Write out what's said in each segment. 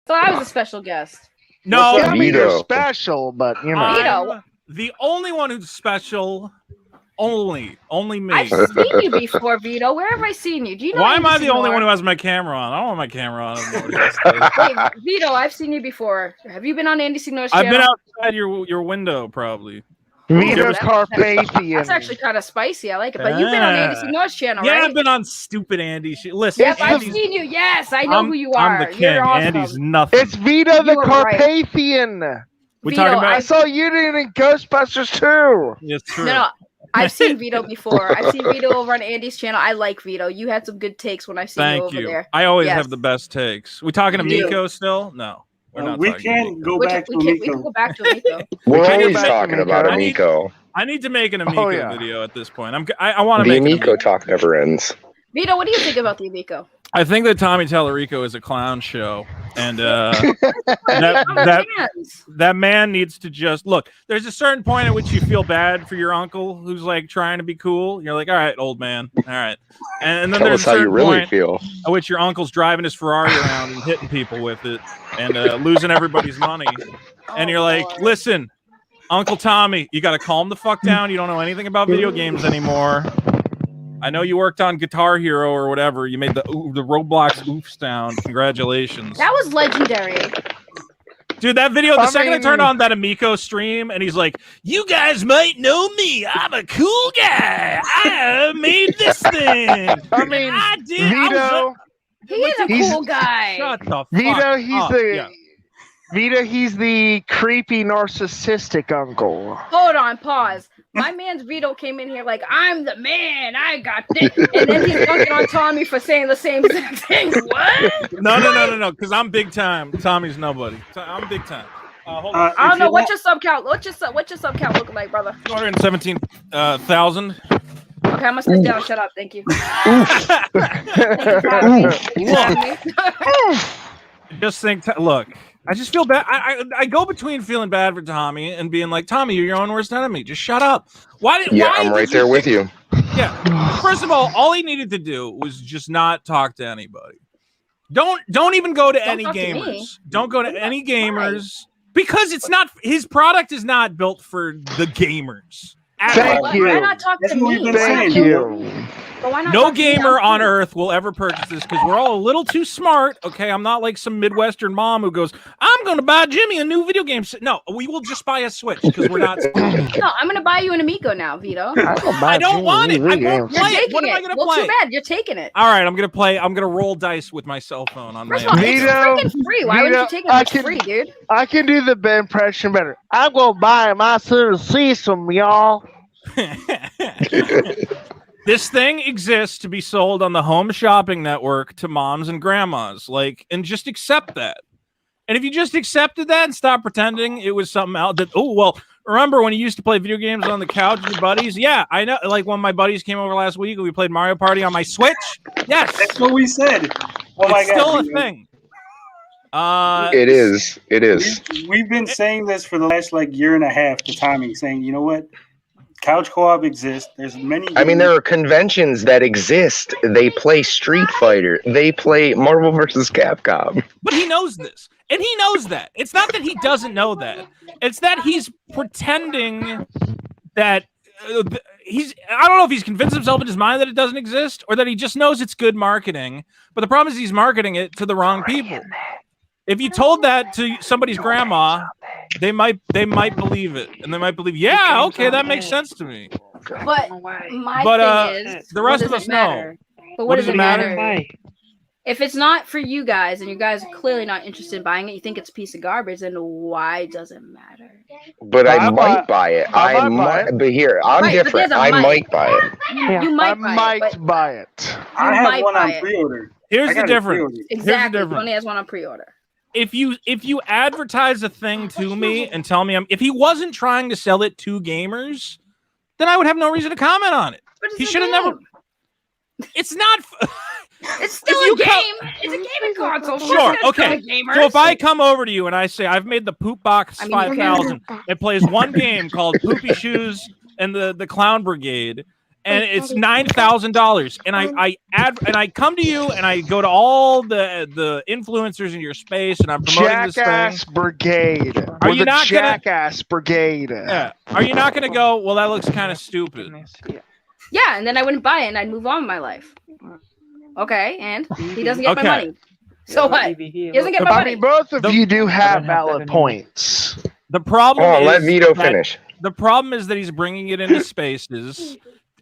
So I was a special guest. No, I mean, you're Vito. special, but you know. Vito. The only one who's special, only me. I've seen you before, Vito. Where have I seen you? Do you know? Why am I the only Signor? one who has my camera on? I don't want my camera on. Wait, Vito, I've seen you before. Have you been on Andy Signor's channel? I've been outside your window, probably. Vito That's Carpathian. actually kind of spicy. I like it. But you've been on Andy Signor's channel, Yeah, right? I've been on stupid Andy shit. Listen, Yep, I've seen you. Yes, I know who you are. I'm the king. You're awesome. Andy's nothing. It's Vito the You were right. Carpathian. We Vito, talking about? I saw you doing in Ghostbusters too. Yes, true. No, I've seen Vito before. I've seen Vito over on Andy's channel. I like Vito. You had some good takes when I've seen you Thank over you. there. I always Yes. have the best takes. We talking to You do. Miko still? No, we're not. We talking can to go We back to can Amico. go back to Amico. We're can always get back talking to about Amico. Amico. I need to make an Amico yeah. video at this point. I want to The make an Amico talk never ends. Vito, what do you think about the Amico? I think that Tommy Tallarico is a clown show, and I'm fans. that man needs to just look. There's a certain point at which you feel bad for your uncle who's like trying to be cool. You're like, all right, old man, all right. And then Tell there's us a how you certain really point feel. at which your uncle's driving his Ferrari around and hitting people with it and losing everybody's money. And you're like, Lord. listen, Uncle Tommy, you got to calm the fuck down. You don't know anything about video games anymore. I know you worked on Guitar Hero or whatever. You made the Roblox oof sound. Congratulations. That was legendary. Dude, that video, the I second I mean- turned on that Amico stream and he's like, you guys might know me. I'm a cool guy. I made this thing. I mean, I did. I was Vito, He is a He's- cool guy. shut the fuck Vito, he's up. the Yeah. Vito, he's the creepy narcissistic uncle. Hold on, pause. My man's Vito came in here like, I'm the man, I got this. And then he's dunking on Tommy for saying the same exact thing. What? No, because I'm big time. Tommy's nobody. I'm big time. Hold on. I don't know. If What's your sub count? What's your sub count looking like, brother? 217,000. Okay, I'm gonna sit down. Shut up. Thank you. Thank you for having me. Thank you for having me. Just think, look, I just feel bad. I go between feeling bad for Tommy and being like, Tommy, you're your own worst enemy. Just shut up. Why did? Yeah, why I'm did right there with you. Yeah. First of all he needed to do was just not talk to anybody. Don't even go to any talk to me. gamers. Don't go to any gamers because it's not his product is not built for the gamers. Thank Why you. not talk That's to what me? we've been Thank saying. you. But why not No talk to me? gamer I'm on cool. earth will ever purchase this because we're all a little too smart. Okay, I'm not like some Midwestern mom who goes, "I'm going to buy Jimmy a new video game." No, we will just buy a Switch because we're not. No, I'm gonna buy you an Amico now, Vito. I don't want it. I won't You're play it. taking What am I it. going to Well, play? too bad. You're taking it. All right, I'm going to play. I'm going to roll dice with my cell phone on my. First of all, it's Vito, freaking free. Why would you Vito, take it? I It's can- free, dude. I can do the Ben impression better. I'm gonna buy my son system, y'all. This thing exists to be sold on the Home Shopping Network to moms and grandmas. And just accept that. And if you just accepted that and stop pretending it was something else, remember when you used to play video games on the couch with your buddies? Yeah, I know. Like when my buddies came over last week and we played Mario Party on my Switch. Yes, That's what we said. Oh my it's still God, a thing. It is. It is. We've been saying this for the last year and a half to Tommy, saying, you know what? Couch co-op exists. There's many. I mean, there are conventions that exist. They play Street Fighter. They play Marvel vs. Capcom. But he knows this. And he knows that. It's not that he doesn't know that. It's that he's pretending that I don't know if he's convinced himself in his mind that it doesn't exist or that he just knows it's good marketing. But the problem is he's marketing it to the wrong people. If you told that to somebody's grandma, they might believe it. And they might believe, yeah, okay, that makes sense to me. But my But thing is, the rest what of does us it matter? know. But What what does does it it matter? matter? If it's not for you guys and you guys are clearly not interested in buying it, you think it's a piece of garbage, then why does it matter? But I I might buy it. I might buy it. But here, I'm Right, but different. there's a I might. might buy it. You might I buy might it, but buy it. I you have might one buy on it. pre-order. Here's I the got it difference. pre-ordered. Exactly. difference. Tony has one on pre-order. If you advertise a thing to me and tell me if he wasn't trying to sell it to gamers, then I would have no reason to comment on it. But it's He a should have game. never. It's not. It's still If a you game. It's a gaming console. Of course Sure. it's still Okay. a gamer. So if I come over to you and I say I've made the Poop Box I mean, 5000, it plays one game called Poopy Shoes and the Clown Brigade, and it's $9,000. And I come to you and I go to all the influencers in your space and I'm promoting this thing. Jackass Brigade. Are you not Jackass Brigade? Yeah. Are you not gonna go? Well, that looks kind of stupid. Yeah, and then I wouldn't buy it and I'd move on with my life. Okay, and he doesn't get my money. So what? He doesn't get my money. I mean, both of you do have valid points. The problem is let Vito finish. The problem is that he's bringing it into spaces,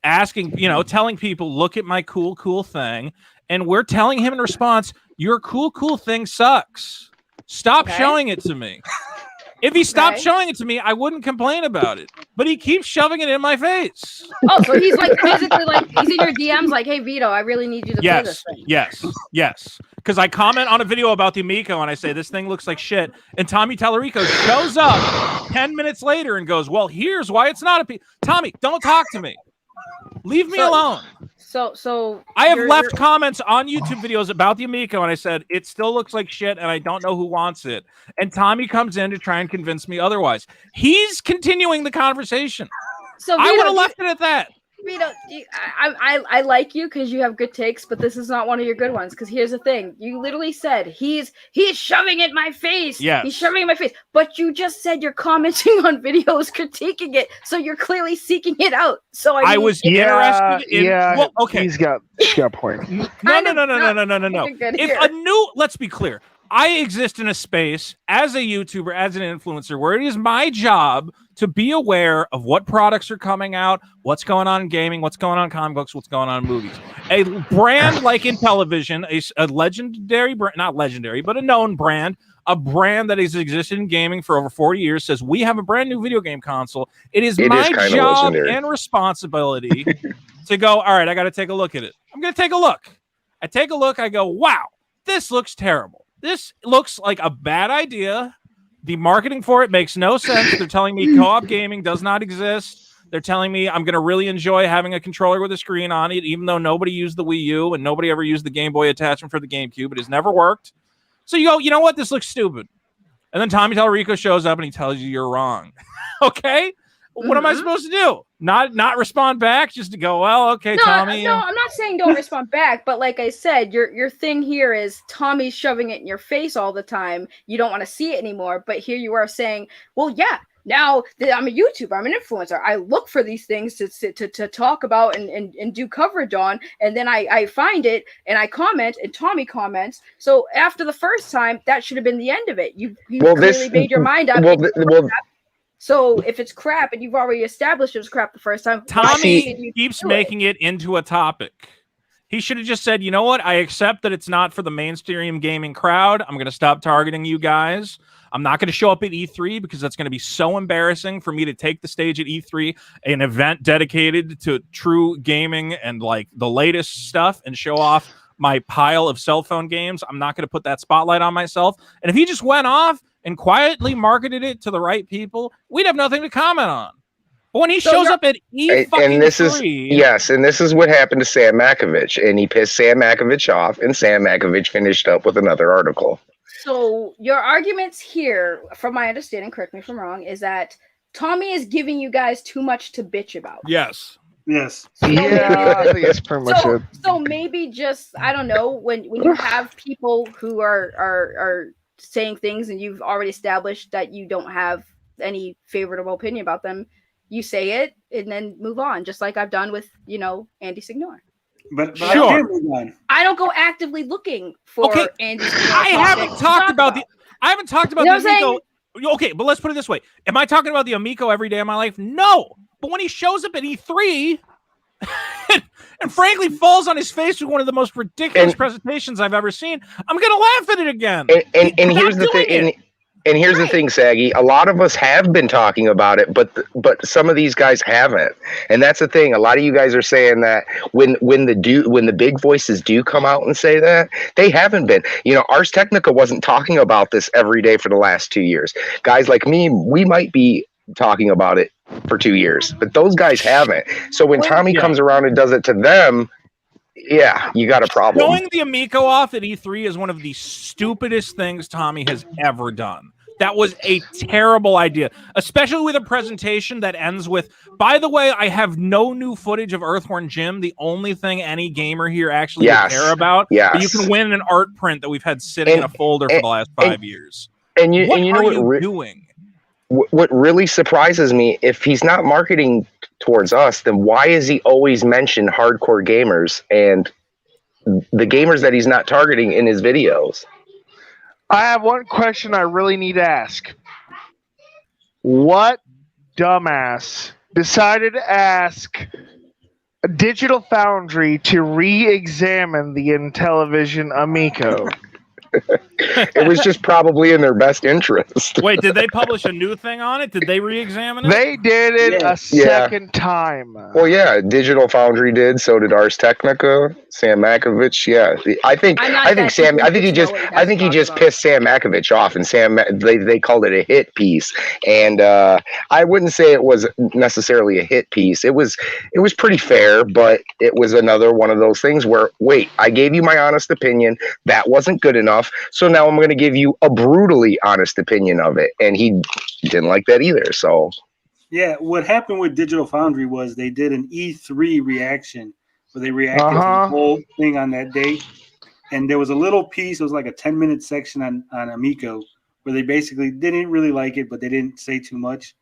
asking, telling people, look at my cool thing. And we're telling him in response, your cool thing sucks. Stop showing it to me. If he stopped showing it to me, I wouldn't complain about it. But he keeps shoving it in my face. Oh, so he's like basically like he's in your DMs like, hey Vito, I really need you to play this thing. Yes. Because I comment on a video about the Amico and I say this thing looks like shit, and Tommy Tallarico shows up 10 minutes later and goes, well, here's why it's not a Tommy, don't talk to me. Leave me alone. So I have left comments on YouTube videos about the Amico, and I said it still looks like shit, and I don't know who wants it. And Tommy comes in to try and convince me otherwise. He's continuing the conversation. So I would have left it at that. Vito, I like you because you have good takes, but this is not one of your good ones. Because here's the thing: you literally said he's shoving it in my face. Yeah, he's shoving it in my face. But you just said you're commenting on videos, critiquing it, so you're clearly seeking it out. So I was interested in. Yeah, well, okay, she's got a point. No. Let's be clear. I exist in a space as a YouTuber, as an influencer, where it is my job to be aware of what products are coming out, what's going on in gaming, what's going on in comic books, what's going on in movies. A brand like Intellivision, a legendary brand, not legendary, but a known brand, a brand that has existed in gaming for over 40 years, says we have a brand new video game console. It is my job and responsibility to go, all right, I got to take a look at it. I'm going to take a look. I take a look. I go, wow, this looks terrible. This looks like a bad idea. The marketing for it makes no sense. They're telling me co-op gaming does not exist. They're telling me I'm going to really enjoy having a controller with a screen on it, even though nobody used the Wii U and nobody ever used the Game Boy attachment for the GameCube. It has never worked. So you go, you know what? This looks stupid. And then Tommy Tallarico shows up and he tells you you're wrong. Okay? What am I supposed to do? Not respond back? Just to go, well, okay, Tommy. No, I'm not saying don't respond back, but like I said, your thing here is Tommy's shoving it in your face all the time. You don't want to see it anymore, but here you are saying, well, yeah, now that I'm a YouTuber, I'm an influencer. I look for these things to talk about and do coverage on, and then I find it and I comment and Tommy comments. So after the first time, that should have been the end of it. You clearly made your mind up. So if it's crap and you've already established it was crap the first time, Tommy keeps making it into a topic. He should have just said, you know what? I accept that it's not for the mainstream gaming crowd. I'm going to stop targeting you guys. I'm not going to show up at E3 because that's going to be so embarrassing for me to take the stage at E3, an event dedicated to true gaming and like the latest stuff, and show off my pile of cell phone games. I'm not going to put that spotlight on myself. And if he just went off and quietly marketed it to the right people, we'd have nothing to comment on. But when he shows up at and this is what happened to Sam Makovich, and he pissed Sam Makovich off, and Sam Makovich finished up with another article. So your arguments here, from my understanding, correct me if I'm wrong, is that Tommy is giving you guys too much to bitch about. Yes. So yeah, I think that's pretty much it. So maybe just, I don't know, when you have people who are saying things and you've already established that you don't have any favorable opinion about them, you say it and then move on, just like I've done with, Andy Signor. But sure. I don't go actively looking for Andy Signor. I haven't talked about the Amico. Okay, but let's put it this way. Am I talking about the Amico every day of my life? No. But when he shows up at E3 and frankly falls on his face with one of the most ridiculous presentations I've ever seen, I'm going to laugh at it again. And here's the thing. And here's the thing, Saggy. A lot of us have been talking about it, but some of these guys haven't. And that's the thing. A lot of you guys are saying that when the big voices do come out and say that, they haven't been. Ars Technica wasn't talking about this every day for the last 2 years. Guys like me, we might be talking about it for 2 years, but those guys haven't. So when Tommy comes around and does it to them, yeah, you got a problem. Showing the Amico off at E3 is one of the stupidest things Tommy has ever done. That was a terrible idea, especially with a presentation that ends with, by the way, I have no new footage of Earthworm Jim. The only thing any gamer here actually would care about, but you can win an art print that we've had sitting in a folder for the last 5 years. And you know what are you doing? What really surprises me, if he's not marketing towards us, then why is he always mention hardcore gamers and the gamers that he's not targeting in his videos? I have one question I really need to ask. What dumbass decided to ask Digital Foundry to re-examine the Intellivision Amico? It was just probably in their best interest. Wait, did they publish a new thing on it? Did they re-examine it? They did it a second time. Well, yeah, Digital Foundry did. So did Ars Technica, Sam Makovich. Yeah, I think he just pissed Sam Makovich off, and they called it a hit piece. And I wouldn't say it was necessarily a hit piece. It was pretty fair, but it was another one of those things where, wait, I gave you my honest opinion. That wasn't good enough. So now I'm going to give you a brutally honest opinion of it. And he didn't like that either. So, yeah, what happened with Digital Foundry was they did an E3 reaction where they reacted to the whole thing on that day. And there was a little piece, it was like a 10-minute section on Amico where they basically didn't really like it, but they didn't say too much.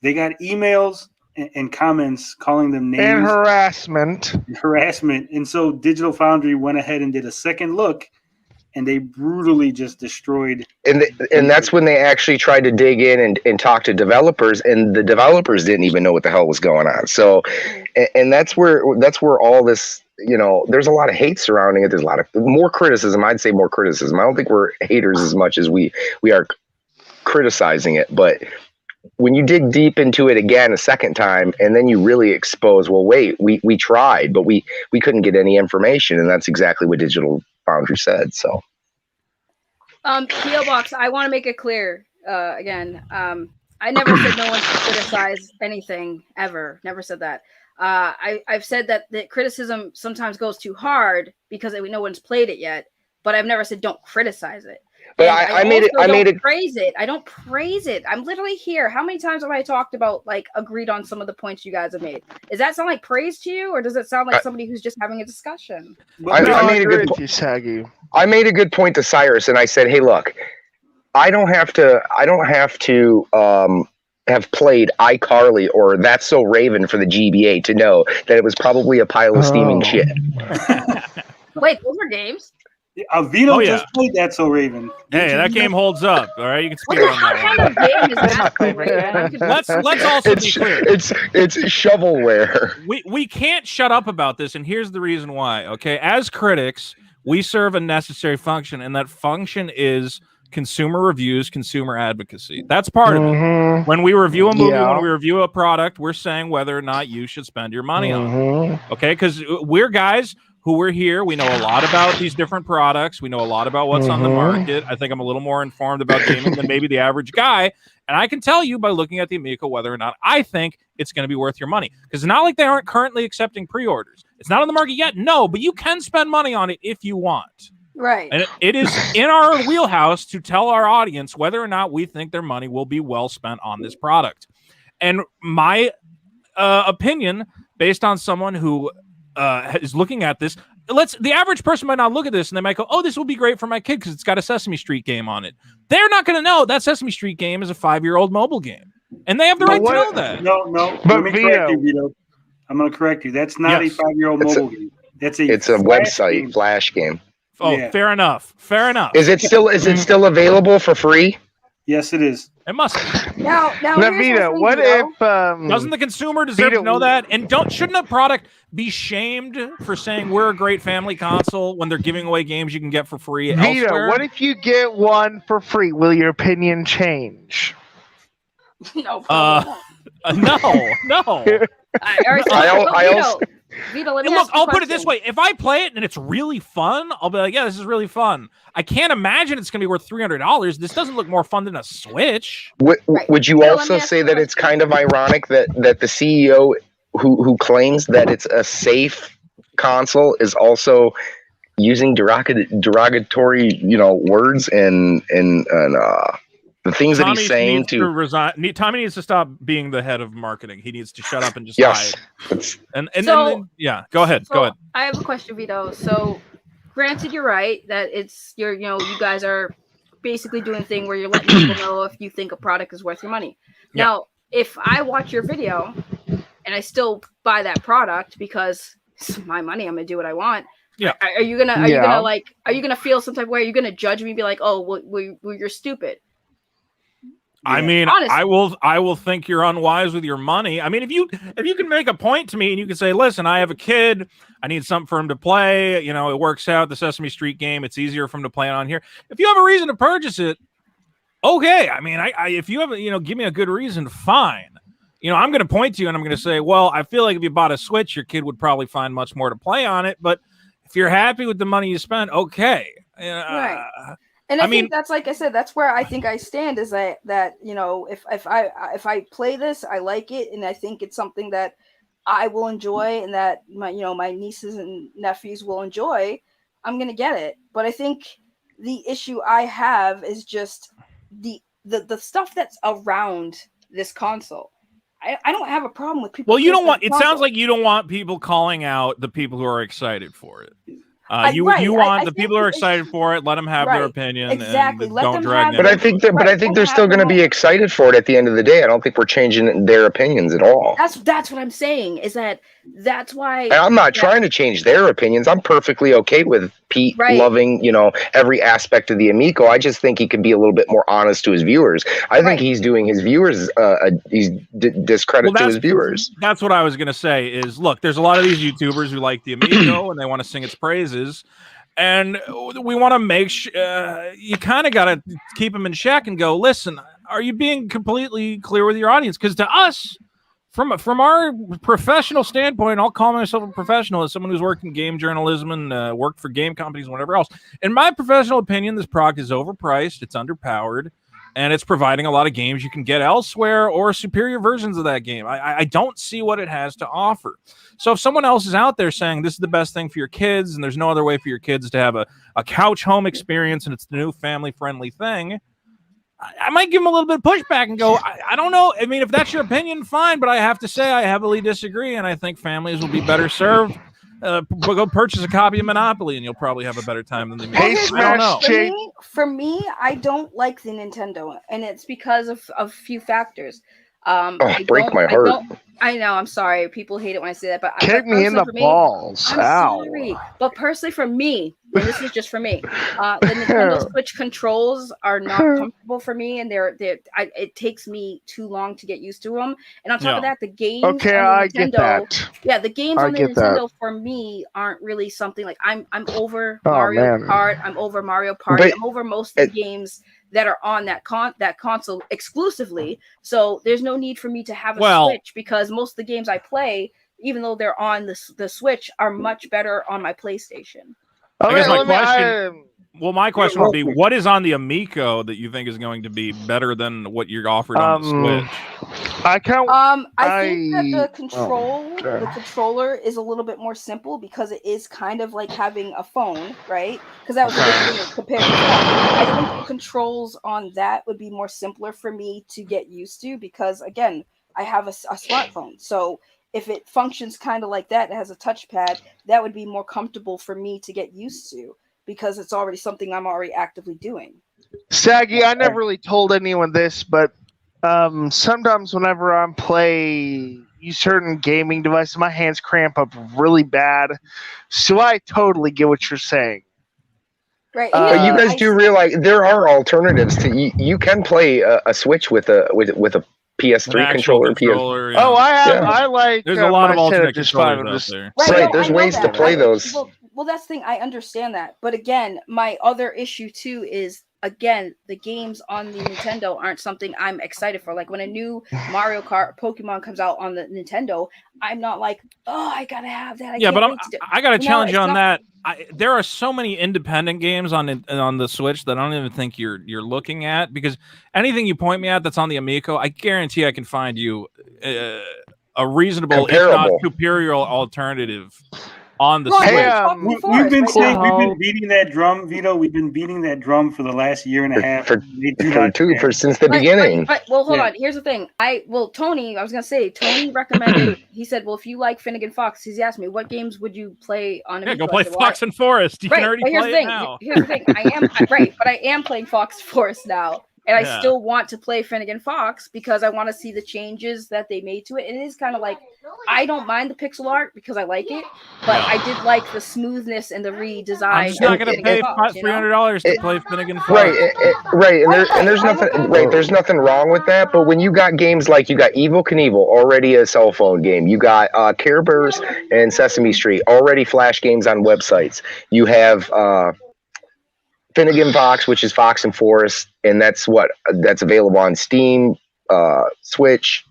They got emails and comments calling them names. And harassment. And so Digital Foundry went ahead and did a second look, and they brutally just destroyed. And that's when they actually tried to dig in and talk to developers, and the developers didn't even know what the hell was going on. So, and that's where all this, there's a lot of hate surrounding it. There's a lot of more criticism. I'd say more criticism. I don't think we're haters as much as we are criticizing it. But when you dig deep into it again a second time, and then you really expose, well, wait, we tried, but we couldn't get any information, and that's exactly what Digital Foundry said. So PO Box, I want to make it clear again, I never said no one should criticize anything ever. Never said that. I've said that the criticism sometimes goes too hard because no one's played it yet, but I've never said don't criticize it. But I made it praise it. I don't praise it. I'm literally here. How many times have I talked about, agreed on some of the points you guys have made? Does that sound like praise to you, or does it sound like somebody who's just having a discussion? I made a good point, Saggy. I made a good point to Cyrus, and I said, "Hey, look, I don't have to have played iCarly or That's So Raven for the GBA to know that it was probably a pile of steaming shit." Wait, those are games. Vito just played That's So Raven. Hey, that game holds up. All right, you can speak on that. What kind of game is that? Let's also be clear. It's shovelware. We can't shut up about this, and here's the reason why. Okay, as critics, we serve a necessary function, and that function is consumer reviews, consumer advocacy. That's part of it. When we review a movie, when we review a product, we're saying whether or not you should spend your money on it. Okay, because we're guys who were here. We know a lot about these different products. We know a lot about what's on the market. I think I'm a little more informed about gaming than maybe the average guy. And I can tell you by looking at the Amico whether or not I think it's going to be worth your money. Because it's not like they aren't currently accepting pre-orders. It's not on the market yet. No, but you can spend money on it if you want. Right. And it is in our wheelhouse to tell our audience whether or not we think their money will be well spent on this product. And my opinion, based on someone who is looking at this, the average person might not look at this and they might go, oh, this will be great for my kid because it's got a Sesame Street game on it. They're not going to know that Sesame Street game is a 5-year-old mobile game, and they have the right to know that. No, but Vito, I'm going to correct you. That's not a 5-year-old mobile game. It's a website flash game. Oh, yeah. Fair enough. Is it still available for free? Yes, it is. It must be. Now Vito, what if doesn't the consumer deserve to know that? And shouldn't a product be shamed for saying we're a great family console when they're giving away games you can get for free Vito, elsewhere? What if you get one for free? Will your opinion change? No. No. Vito, let me look, I'll put it this question. way. If I play it and it's really fun, I'll be like, yeah, this is really fun. I can't imagine it's going to be worth $300. This doesn't look more fun than a Switch. Would you also say that it's kind of ironic that the CEO who claims that it's a safe console is also using derogatory, words and The things that Tommy he's saying needs to resign. Tommy needs to stop being the head of marketing. He needs to shut up and just hide. And then, yeah, go ahead. Go ahead. I have a question, Vito. So, granted, you're right that you guys are basically doing a thing where you're letting people know if you think a product is worth your money. Yeah. Now, if I watch your video and I still buy that product because it's my money, I'm gonna do what I want. Yeah. Are you gonna feel some type of way? Are you gonna judge me and be like, oh, well, you're stupid? I mean, honestly. I will think you're unwise with your money. I mean, if you can make a point to me and you can say, listen, I have a kid, I need something for him to play. You know, it works out, the Sesame Street game. It's easier for him to play on here. If you have a reason to purchase it, okay. I mean, if you have, give me a good reason, fine. I'm going to point to you and I'm going to say, well, I feel like if you bought a Switch, your kid would probably find much more to play on it. But if you're happy with the money you spent, okay. Right. And I think that's, like I said, that's where I think I stand is that if I play this, I like it, and I think it's something that I will enjoy, and that my nieces and nephews will enjoy, I'm gonna get it. But I think the issue I have is just the stuff that's around this console. I don't have a problem with people. Well, you don't want. It sounds like you don't want people calling out the people who are excited for it. You want the people who are excited for it. Let them have their opinion. Exactly. And don't drag them. But I think they're still going to be excited for it at the end of the day. I don't think we're changing their opinions at all. That's what I'm saying. Is that's why. And I'm not trying to change their opinions. I'm perfectly okay with Pete loving every aspect of the Amico. I just think he could be a little bit more honest to his viewers. I think he's doing his viewers he's discredit to his viewers. That's what I was going to say. Is look, there's a lot of these YouTubers who like the Amico and they want to sing its praises. And we want to make sure you kind of got to keep them in check and go, listen, are you being completely clear with your audience? Because to us, from our professional standpoint, I'll call myself a professional as someone who's worked in game journalism and worked for game companies and whatever else. In my professional opinion, this product is overpriced, it's underpowered, and it's providing a lot of games you can get elsewhere or superior versions of that game. I don't see what it has to offer. So if someone else is out there saying this is the best thing for your kids and there's no other way for your kids to have a couch home experience and it's the new family-friendly thing, I might give them a little bit of pushback and go, I don't know. I mean, if that's your opinion, fine. But I have to say I heavily disagree, and I think families will be better served. Go purchase a copy of Monopoly, and you'll probably have a better time than the music. For me, I don't like the Nintendo, and it's because of a few factors. Break my heart. I know. I'm sorry. People hate it when I say that, but kick me in the balls. I'm sorry, but personally, for me, and this is just for me, the Nintendo Switch controls are not comfortable for me, and it takes me too long to get used to them. And on top of that, the games on the Nintendo, get that. Yeah, the games on the Nintendo for me aren't really something like I'm over Mario Kart. I'm over Mario Party. I'm over most of the games that are on that console exclusively. So there's no need for me to have a Switch because most of the games I play, even though they're on the Switch, are much better on my PlayStation. I guess my question would be, what is on the Amico that you think is going to be better than what you're offered on the Switch? I think that the controller is a little bit more simple because it is kind of like having a phone, right? Because that was the big thing compared to that. I think the controls on that would be more simpler for me to get used to because, again, I have a smartphone. So if it functions kind of like that, it has a touchpad, that would be more comfortable for me to get used to because it's already something I'm already actively doing. Saggy, I never really told anyone this, but sometimes whenever I'm playing certain gaming devices, my hands cramp up really bad. So I totally get what you're saying. Right. But you guys do realize there are alternatives to you can play a Switch with a PS3 controller. Yeah. I like. There's a lot of alternate controllers out there. Right, there's ways to play those. Well, that's the thing. I understand that, but again, my other issue too is the games on the Nintendo aren't something I'm excited for. Like when a new Mario Kart, Pokemon comes out on the Nintendo, I'm not like, oh, I gotta have that. I gotta challenge you on that. There are so many independent games on the Switch that I don't even think you're looking at because anything you point me at that's on the Amico, I guarantee I can find you a reasonable, if not superior alternative on the Ron, Switch. We've been saying we've been beating that drum, Vito. We've been beating that drum for the last year and a half. Since the beginning. But well, hold on. Here's the thing. Tony, I was gonna say, Tony recommended. He said, well, if you like Finnegan Fox, he's asked me, what games would you play on Amico? Yeah, go play Fox and Forest. You can already play it now. Here's the thing. I am playing Fox and Forest now. And I still want to play Finnegan Fox because I want to see the changes that they made to it. And it is kind of like, I don't mind the pixel art because I like it, but I did like the smoothness and the redesign. I'm just not going to pay $300 to play Finnegan Fox. Right. And there's nothing. Right, there's nothing wrong with that. But when you got games like you got Evel Knievel, already a cell phone game. You got Care Bears and Sesame Street, already flash games on websites. You have Finnegan Fox, which is Fox and Forest, and that's available on Steam, Switch.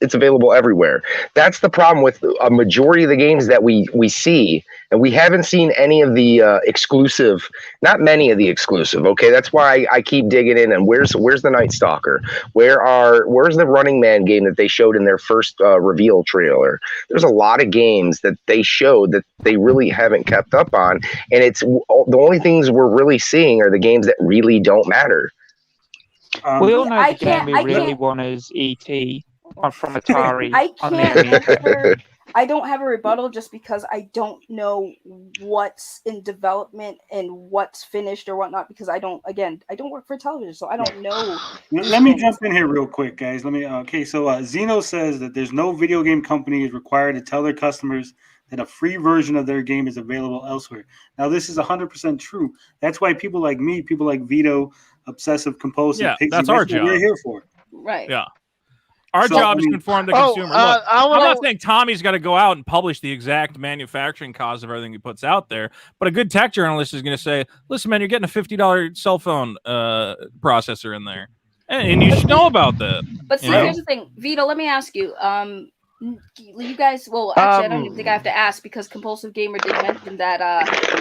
It's available everywhere. That's the problem with a majority of the games that we see, and we haven't seen any of the exclusive, not many of the exclusive. Okay, that's why I keep digging in. And where's the Night Stalker? Where's the Running Man game that they showed in their first reveal trailer? There's a lot of games that they showed that they really haven't kept up on, and it's the only things we're really seeing are the games that really don't matter. We all know the game we really want is E.T. from Atari. I don't have a rebuttal just because I don't know what's in development and what's finished or whatnot, because I don't work for television, so I don't know. Let me jump in here real quick, guys. So Zeno says that there's no video game company is required to tell their customers that a free version of their game is available elsewhere. Now, this is 100% true. That's why people like me, people like Vito, obsessive compulsive, that's our job. We're here for. Right. Yeah. Our job is to inform the consumer. Look, I'm not saying Tommy's got to go out and publish the exact manufacturing cost of everything he puts out there, but a good tech journalist is going to say, listen, man, you're getting a $50 cell phone processor in there, and you should know about that. But see, here's the thing. Vito, let me ask you. You guys, well, actually, I don't even think I have to ask, because Compulsive Gamer did mention that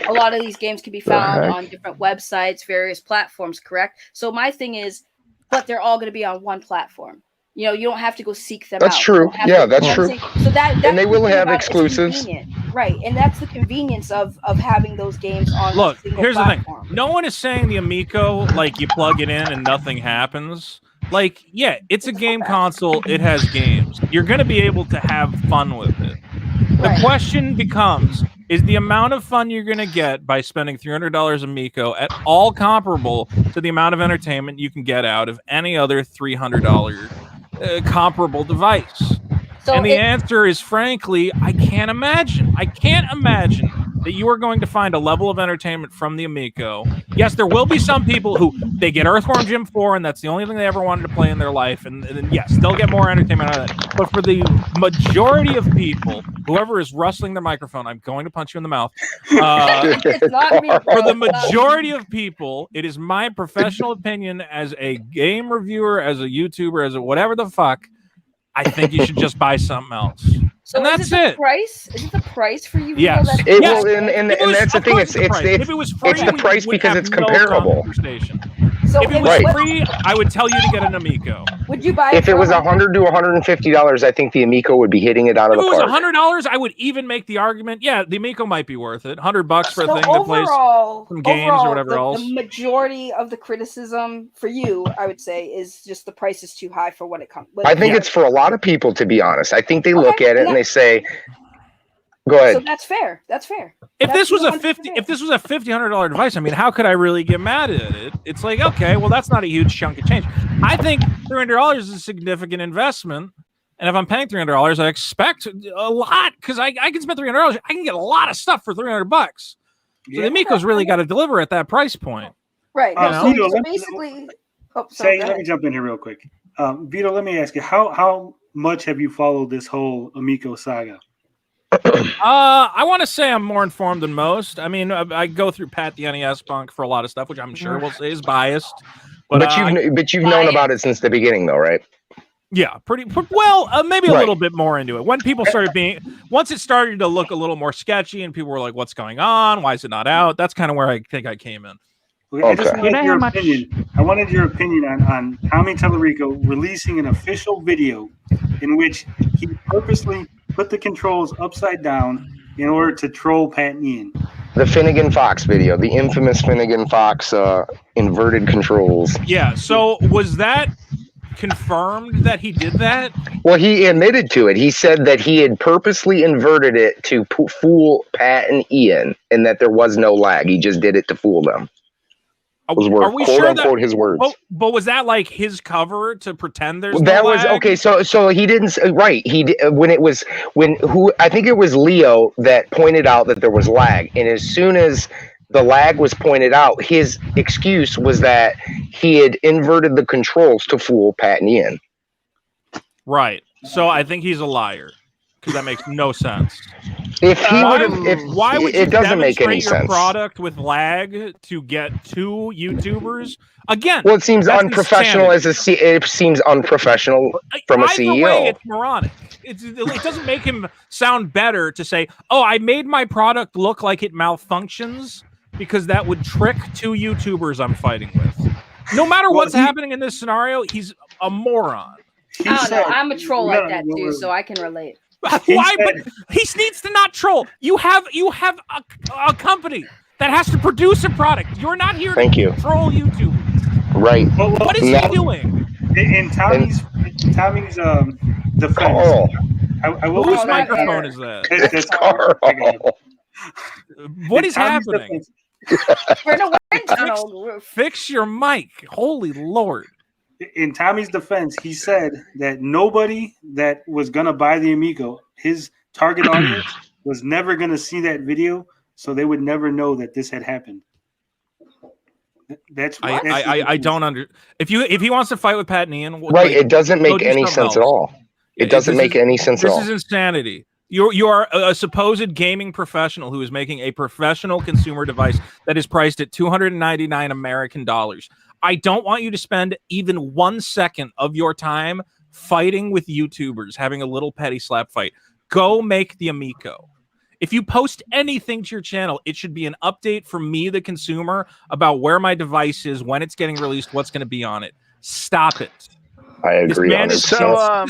a lot of these games can be found on different websites, various platforms, correct? So my thing is, but they're all going to be on one platform. You know, you don't have to go seek them out. That's true. Yeah, that's true. So that and they will have exclusives. Right, and that's the convenience of having those games on Look, a single here's platform. the thing. No one is saying the Amico, like, you plug it in and nothing happens. Like, yeah, it's a game console. It has games. You're going to be able to have fun with it. The question becomes, is the amount of fun you're going to get by spending $300 Amico at all comparable to the amount of entertainment you can get out of any other $300 comparable device? And the answer is, frankly, I can't imagine. I can't imagine that you are going to find a level of entertainment from the Amico. Yes, there will be some people who they get Earthworm Jim 4, and that's the only thing they ever wanted to play in their life. And yes, they'll get more entertainment out of that. But for the majority of people, whoever is rustling their microphone, I'm going to punch you in the mouth. It's not me, for the majority of people, it is my professional opinion as a game reviewer, as a YouTuber, as a whatever the fuck, I think you should just buy something else. So and that's it. Price? Is it the price for you? Yes. And that's the thing. It's the price because it's comparable. So if it was free, I would tell you to get an Amico. Would you buy? If it was $100 to $150, I think the Amico would be hitting it out of the park. If it was $100, I would even make the argument. Yeah, the Amico might be worth it. $100 for a thing that plays some games or whatever else. The majority of the criticism for you, I would say, is just the price is too high for what it comes. I think it's for a lot of people, to be honest. I think they look at it and they say, "Go ahead." So that's fair. That's fair. If this was a $1,500 device, I mean, how could I really get mad at it? It's like, okay, well, that's not a huge chunk of change. I think $300 is a significant investment, and if I'm paying $300, I expect a lot, because I can spend $300. I can get a lot of stuff for $300. So the Amico's really got to deliver at that price point, right? Vito, so basically, let me jump in here real quick. Vito, let me ask you, how much have you followed this whole Amico saga? I want to say I'm more informed than most. I mean, I go through Pat the NES Punk for a lot of stuff, which I'm sure we'll say is biased. But you've known about it since the beginning, though, right? Yeah, pretty well. Maybe a little bit more into it. When people started once it started to look a little more sketchy, and people were like, "What's going on? Why is it not out?" That's kind of where I think I came in. Okay. I just wanted your opinion. I wanted your opinion on Tommy Tallarico releasing an official video in which he purposely put the controls upside down in order to troll Pat and Ian. The Finnegan Fox video, the infamous Finnegan Fox inverted controls. Yeah. So was that confirmed that he did that? Well, he admitted to it. He said that he had purposely inverted it to fool Pat and Ian, and that there was no lag. He just did it to fool them. Those were quote unquote his words. But was that like his cover to pretend there's that no was lag? okay. So he didn't right. He did, I think it was Leo that pointed out that there was lag, and as soon as the lag was pointed out, his excuse was that he had inverted the controls to fool Pat and Ian. Right. So I think he's a liar because that makes no sense. If he why would you it doesn't make any your sense. Product with lag to get 2 YouTubers again? Well, it seems unprofessional it seems unprofessional from a CEO. Way, it's moronic. It doesn't make him sound better to say, "Oh, I made my product look like it malfunctions," because that would trick 2 YouTubers I'm fighting with. No matter what's happening in this scenario, he's a moron. I don't know. I'm a troll like that too, so I can relate. Why? But he needs to not troll. You have a company that has to produce a product. You're not here to troll YouTube. Right. What is he doing? In Tommy's defense, I will. Whose microphone is that? That's Carl. What is happening? Fix your mic. Holy Lord. In Tommy's defense, he said that nobody that was going to buy the Amico, his target audience, was never going to see that video, so they would never know that this had happened. I don't under. If he wants to fight with Pat and Ian, right? It doesn't make any sense at all. It doesn't make any sense at all. This is insanity. You are a supposed gaming professional who is making a professional consumer device that is priced at $299 American dollars. I don't want you to spend even 1 second of your time fighting with YouTubers, having a little petty slap fight. Go make the Amico. If you post anything to your channel, it should be an update from me, the consumer, about where my device is, when it's getting released, what's going to be on it. Stop it. I agree. This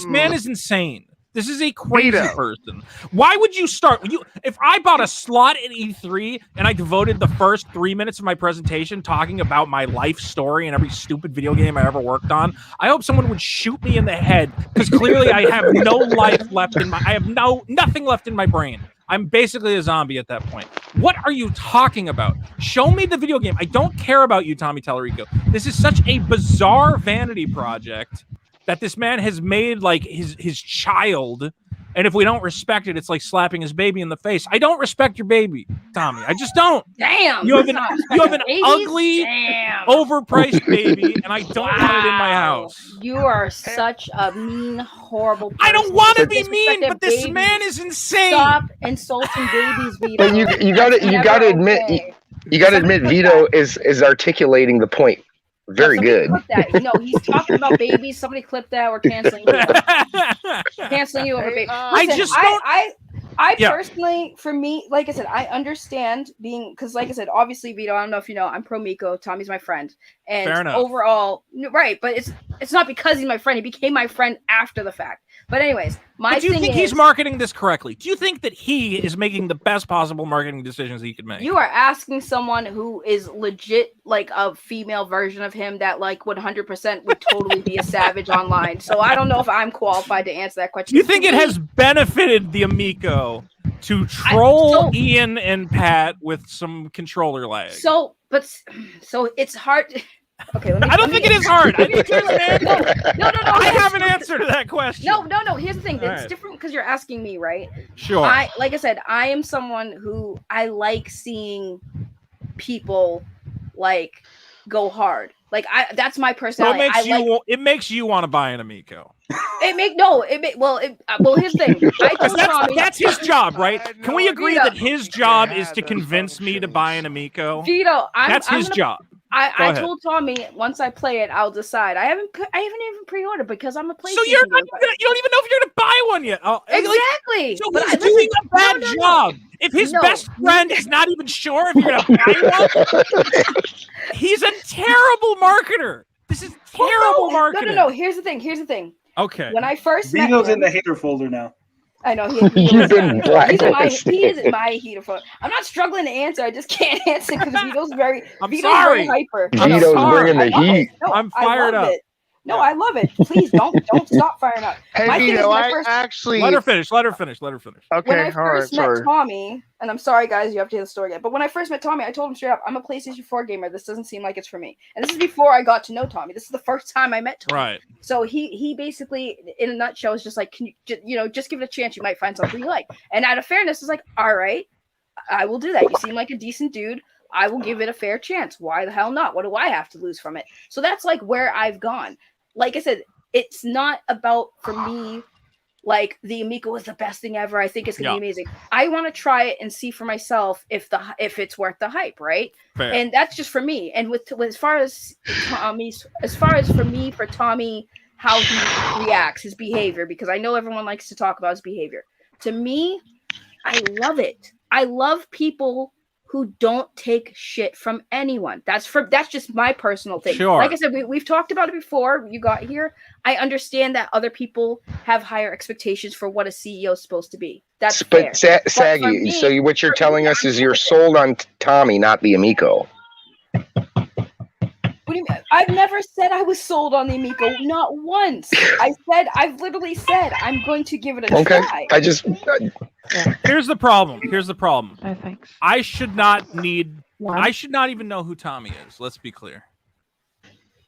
man is insane. This is a crazy person. Why would you start? If I bought a slot at E3 and I devoted the first 3 minutes of my presentation talking about my life story and every stupid video game I ever worked on, I hope someone would shoot me in the head because clearly I have no life left in I have nothing left in my brain. I'm basically a zombie at that point. What are you talking about? Show me the video game. I don't care about you, Tommy Tallarico. This is such a bizarre vanity project that this man has made like his child, and if we don't respect it, it's like slapping his baby in the face. I don't respect your baby, Tommy. I just don't. Damn. You have an ugly, overpriced baby, and I don't want it in my house. You are such a mean, horrible person. I don't want to be mean, but this man is insane. Stop insulting babies, Vito. But you gotta admit, Vito is articulating the point. Very good. No, he's talking about babies. Somebody clip that. We're canceling you. Canceling you over babies. I personally, for me, like I said, I understand being, because like I said, obviously, Vito, I don't know if you know, I'm pro Miko. Tommy's my friend. And overall, right, but it's not because he's my friend. He became my friend after the fact. But anyways, do you think he's marketing this correctly? Do you think that he is making the best possible marketing decisions he could make? You are asking someone who is legit like a female version of him that like 100% would totally be a savage online. So I don't know if I'm qualified to answer that question. You think it has benefited the Amico to troll Ian and Pat with some controller lag? So it's hard. Okay, I don't think it is hard. I need to answer. No. I have an answer to that question. No. Here's the thing. It's different because you're asking me, right? Sure. Like I said, I am someone who I like seeing people like go hard. Like that's my personality. It makes you want to buy an Amico. Here's the thing. That's his job, right? Can we agree that his job is to convince me to buy an Amico? Vito, that's his job. I told Tommy once I play it, I'll decide. I haven't even pre-ordered because I'm a PlayStation. So you don't even know if you're gonna buy one yet. Exactly. So he's doing a bad job. If his best friend is not even sure if you're gonna buy one, he's a terrible marketer. This is terrible marketing. No. Here's the thing. Okay. When I first Vito's in the hater folder now. I know he You've been he is in my heat of. I'm not struggling to answer. I just can't answer because Vito's very sorry. very hyper. Vito's bringing the heat. No, I'm fired up. It. No, I love it. Please don't stop firing up. Hey, Vito, actually let her finish. Okay, when I first met Tommy, and I'm sorry guys, you have to hear the story again. But when I first met Tommy, I told him straight up, I'm a PlayStation 4 gamer. This doesn't seem like it's for me. And this is before I got to know Tommy. This is the first time I met Tommy. Right. So he basically, in a nutshell, is just like, can you just give it a chance. You might find something you like. And out of fairness, is like, all right, I will do that. You seem like a decent dude. I will give it a fair chance. Why the hell not? What do I have to lose from it? So that's like where I've gone. Like I said, it's not about, for me, like the Amico is the best thing ever. I think it's gonna be amazing. I want to try it and see for myself if it's worth the hype, right? Fair. And that's just for me. And with as far as for Tommy, how he reacts, his behavior, because I know everyone likes to talk about his behavior. To me, I love it. I love people who don't take shit from anyone. That's just my personal thing. Sure. Like I said, we've talked about it before you got here. I understand that other people have higher expectations for what a CEO is supposed to be. That's fair. Saggy, so what you're telling us is you're sold on Tommy, not the Amico. What do you mean? I've never said I was sold on the Amico, not once. I've literally said I'm going to give it a try. Here's the problem. Oh, thanks. I should not even know who Tommy is. Let's be clear.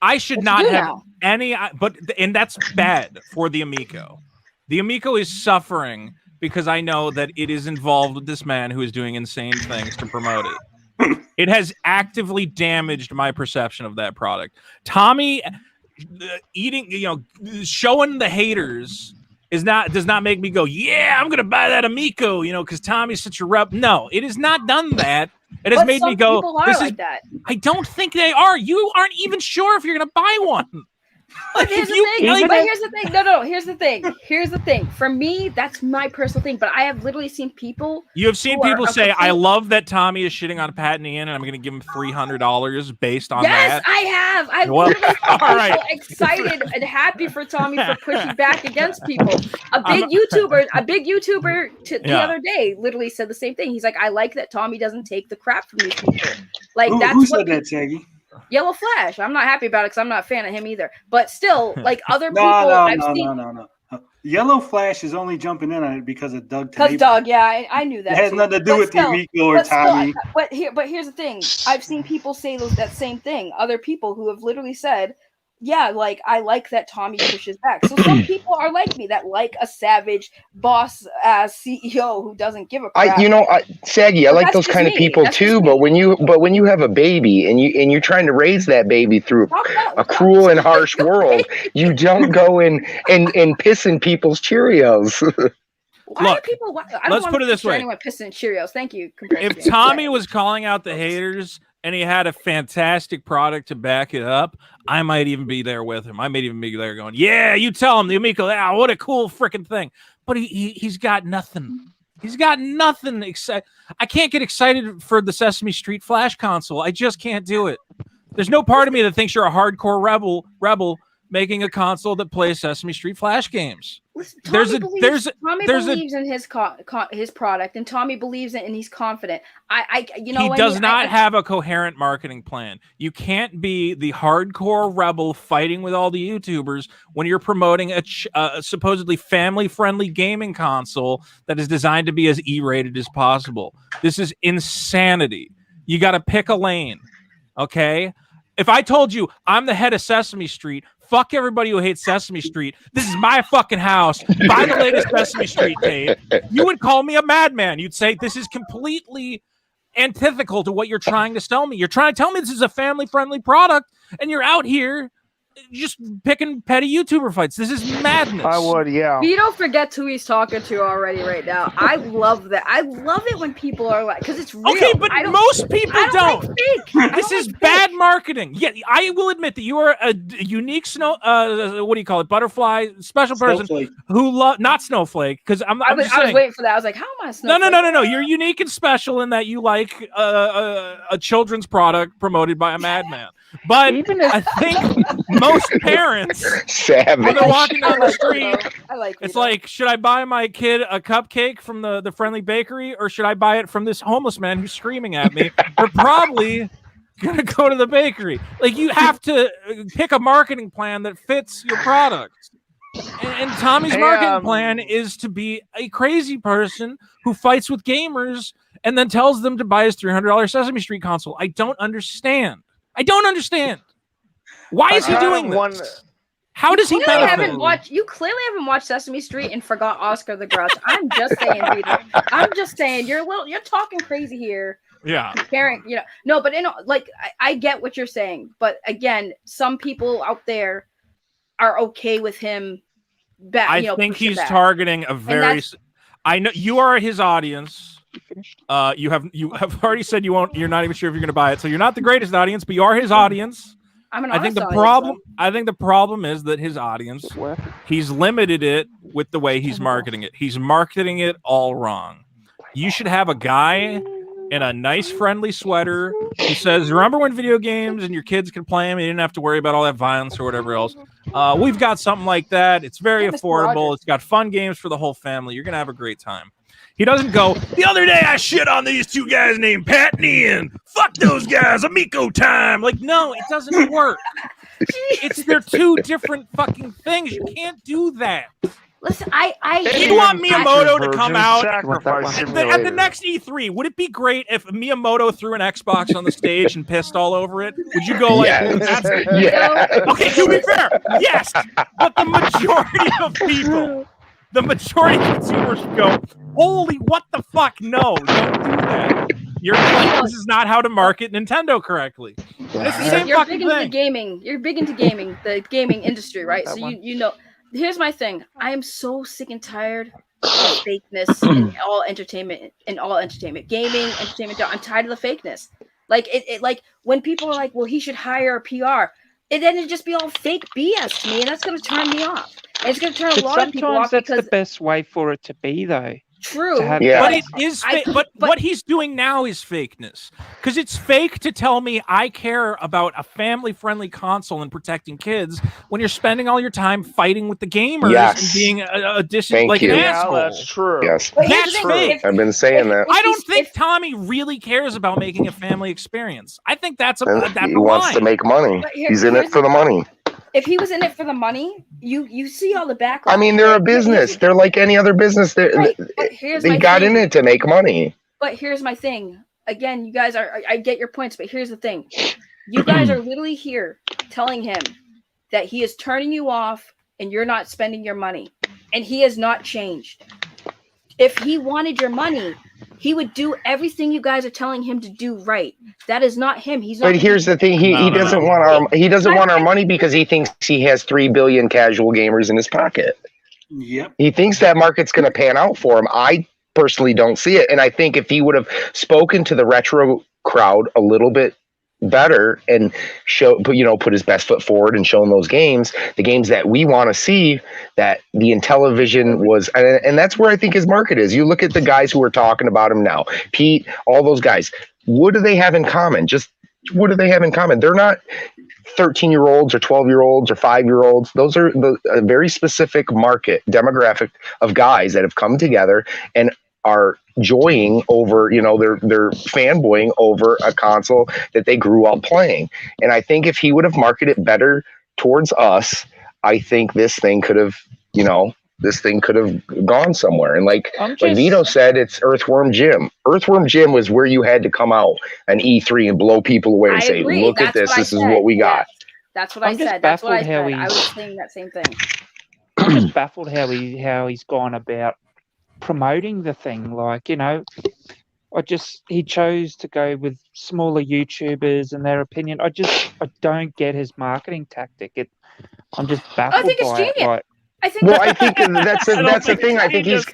I should not have any, and that's bad for the Amico. The Amico is suffering because I know that it is involved with this man who is doing insane things to promote it. It has actively damaged my perception of that product. Tommy showing the haters does not make me go, yeah, I'm gonna buy that Amico, because Tommy's such a rep. No, it has not done that. It has made me go, that. I don't think they are. You aren't even sure if you're gonna buy one. But here's the thing. No. Here's the thing. For me, that's my personal thing. But I have literally seen people. You have seen people say, "I love that Tommy is shitting on Pat and Ian, and I'm going to give him $300 based on that." Yes, I have. I've literally people excited and happy for Tommy for pushing back against people. A big YouTuber the other day literally said the same thing. He's like, "I like that Tommy doesn't take the crap from these people." Like who said that, Saggy? Yellow Flash. I'm not happy about it because I'm not a fan of him either. But still, like other people, No. Yellow Flash is only jumping in on it because of Doug. Because Doug, I knew that. It has nothing to do with the Amico or Tommy. But here's the thing. I've seen people say that same thing. Other people who have literally said, yeah, like I like that Tommy pushes back. So some people are like me that like a savage boss CEO who doesn't give a crap. Saggy, I like those kind of people too. But when you have a baby and you're trying to raise that baby through a cruel and harsh world, you don't go in and piss in people's Cheerios. Let's put it this way: anyone pissing Cheerios. Thank you. If Tommy was calling out the haters and he had a fantastic product to back it up, I might even be there with him. I might even be there going, yeah, you tell him, the Amico, what a cool freaking thing. But he's got nothing. He's got nothing. I can't get excited for the Sesame Street Flash console. I just can't do it. There's no part of me that thinks you're a hardcore rebel making a console that plays Sesame Street Flash games. Listen, Tommy believes in his product, and Tommy believes in it, and he's confident. He does not have a coherent marketing plan. You can't be the hardcore rebel fighting with all the YouTubers when you're promoting a supposedly family-friendly gaming console that is designed to be as E-rated as possible. This is insanity. You got to pick a lane, okay? If I told you I'm the head of Sesame Street, fuck everybody who hates Sesame Street. This is my fucking house. Buy the latest Sesame Street tape. You would call me a madman. You'd say this is completely antithetical to what you're trying to sell me. You're trying to tell me this is a family-friendly product, and you're out here just picking petty YouTuber fights. This is madness. I would, yeah. Vito forgets who he's talking to already right now. I love that. I love it when people are like, because it's real. Okay, but most people don't. Like this is bad marketing. Yeah, I will admit that you are a unique butterfly special person who not snowflake. Because I was waiting for that. I was like, how am I a snowflake? No. You're unique and special in that you like a children's product promoted by a madman. But I think most parents, savage. when they're walking down the street, I like it's Vito. like, should I buy my kid a cupcake from the friendly bakery, or should I buy it from this homeless man who's screaming at me? They're probably gonna go to the bakery. Like, you have to pick a marketing plan that fits your product. And Tommy's marketing plan is to be a crazy person who fights with gamers and then tells them to buy his $300 Sesame Street console. I don't understand. Why is he doing this? How does he benefit? You clearly haven't watched Sesame Street and forgot Oscar the Grouch. I'm just saying, Vito. I'm just saying, you're talking crazy here. Yeah. Comparing, no, but I get what you're saying, but again, some people out there are okay with him. I think he's targeting a very. I know you are his audience. You have already said you're not even sure if you're going to buy it, so you're not the greatest audience, but you are his audience. I think the problem is that his audience, he's limited it with the way he's marketing it. He's marketing it all wrong. You should have a guy in a nice, friendly sweater who says, remember when video games and your kids could play them and you didn't have to worry about all that violence or whatever else? We've got something like that. It's very affordable. It's got fun games for the whole family. You're going to have a great time. He doesn't go, the other day I shit on these two guys named Pat and Ian. Fuck those guys, Amico time. Like, no, it doesn't work. They're two different fucking things. You can't do that. Listen, you want Miyamoto to come out at the next E3? Would it be great if Miyamoto threw an Xbox on the stage and pissed all over it? Would you go like, yeah. Okay, to be fair, yes. But the majority of consumers go, holy, what the fuck? No, don't do that. This is not how to market Nintendo correctly. It's the same You're fucking big into thing. gaming. You're big into gaming, the gaming industry, right? So you know. Here's my thing. I am so sick and tired of fakeness in all entertainment. Gaming, entertainment. I'm tired of the fakeness. Like it like when people are like, well, he should hire a PR. And then it'd just be all fake BS to me, and that's gonna turn me off. And it's gonna turn a lot of people off. Sometimes that's the best way for it to be, though. True. But it is but what he's doing now is fakeness. Because it's fake to tell me I care about a family-friendly console and protecting kids when you're spending all your time fighting with the gamers and being an asshole. That's true. Yes. That's fake. I've been saying that. I don't think Tommy really cares about making a family experience. I think that's he wants to make money. He's in it for the money. If he was in it for the money, you see all the backlash. I mean, they're a business. They're like any other business. They got in it to make money. But here's my thing. Again, you guys I get your points, but here's the thing. You guys are literally here telling him that he is turning you off and you're not spending your money. And he has not changed. If he wanted your money, he would do everything you guys are telling him to do right. That is not him. He's not. But here's the thing: he doesn't want our money because he thinks he has 3 billion casual gamers in his pocket. Yep. He thinks that market's going to pan out for him. I personally don't see it, and I think if he would have spoken to the retro crowd a little bit better and put his best foot forward and shown those games, the games that we want to see, that the Intellivision was, and that's where I think his market is. You look at the guys who are talking about him now, Pete, all those guys. What do they have in common? What do they have in common? They're not 13-year-olds or 12-year-olds or 5-year-olds. Those are a very specific market demographic of guys that have come together and are joying over, they're fanboying over a console that they grew up playing. And I think if he would have marketed better towards us, I think this thing could have gone somewhere. And like Vito said, it's Earthworm Jim. Earthworm Jim was where you had to come out an E3 and blow people away and say, look at this. This is what we got. That's what I said. That's what I said. I was saying that same thing. I'm just baffled how he's gone about promoting the thing. Like, he chose to go with smaller YouTubers and their opinion. I don't get his marketing tactic. I'm just baffled. I think it's genius. I think that's the thing. I think he's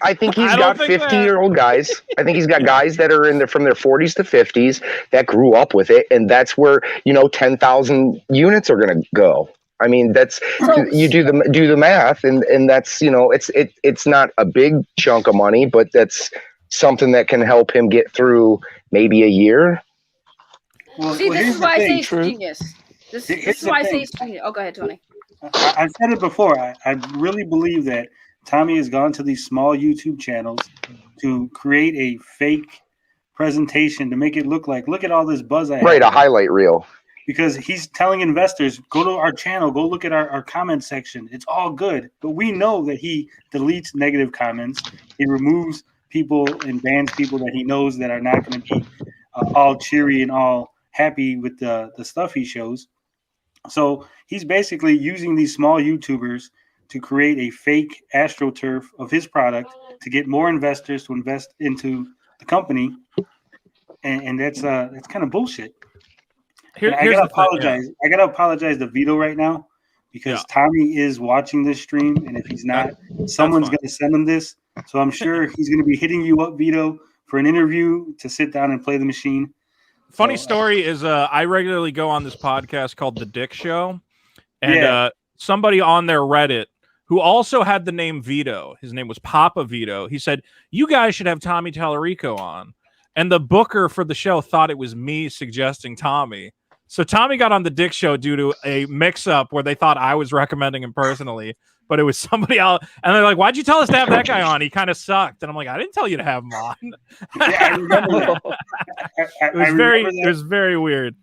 got 50-year-old guys. I think he's got guys that are from their 40s to 50s that grew up with it, and that's where 10,000 units are going to go. I mean, that's you do the math, and that's it's not a big chunk of money, but that's something that can help him get through maybe a year. Well, this is why I say it's genius. This is why I say streaming. Oh, go ahead, Tony. I've said it before. I really believe that Tommy has gone to these small YouTube channels to create a fake presentation to make it look at all this buzz I have. Right, a highlight reel. Because he's telling investors, go to our channel, go look at our comment section. It's all good. But we know that he deletes negative comments. He removes people and bans people that he knows that are not going to be all cheery and all happy with the stuff he shows. So he's basically using these small YouTubers to create a fake AstroTurf of his product to get more investors to invest into the company. And that's kind of bullshit. I gotta apologize. I gotta apologize to Vito right now because Tommy is watching this stream, and if he's not, someone's gonna send him this. So I'm sure he's gonna be hitting you up, Vito, for an interview to sit down and play the machine. Funny story is I regularly go on this podcast called The Dick Show, and somebody on their Reddit who also had the name Vito, his name was Papa Vito, he said, you guys should have Tommy Tallarico on. And the booker for the show thought it was me suggesting Tommy. So Tommy got on the Dick Show due to a mix-up where they thought I was recommending him personally, but it was somebody else. And they're like, why'd you tell us to have that guy on? He kind of sucked. And I'm like, I didn't tell you to have him on. I remember that. It was very weird.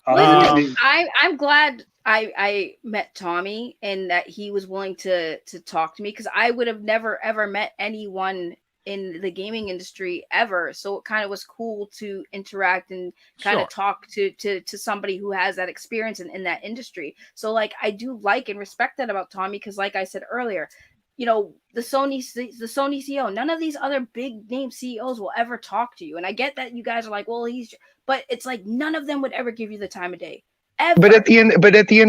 I'm glad I met Tommy and that he was willing to talk to me, because I would have never, ever met anyone in the gaming industry ever. So it kind of was cool to interact and kind of talk to somebody who has that experience in that industry. So like, I do like and respect that about Tommy, because like I said earlier, you know, the Sony CEO, none of these other big name CEOs will ever talk to you. And I get that you guys are like, well, but it's like none of them would ever give you the time of day. Ever. But at the end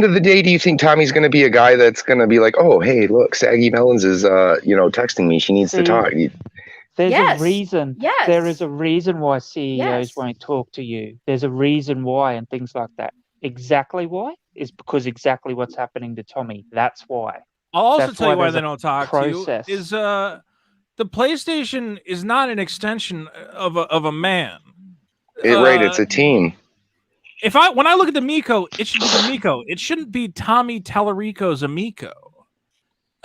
of the day, do you think Tommy's going to be a guy that's going to be like, oh, hey, look, Saggy Melonz is texting me. She needs to talk. There's a reason. Yes. There is a reason why CEOs won't talk to you. There's a reason why, and things like that. Exactly why is because exactly what's happening to Tommy. That's why. I'll also tell you why they don't talk to you. Is the PlayStation is not an extension of a man. Right, it's a team. When I look at the Amico, it should be the Amico. It shouldn't be Tommy Tallarico's Amico.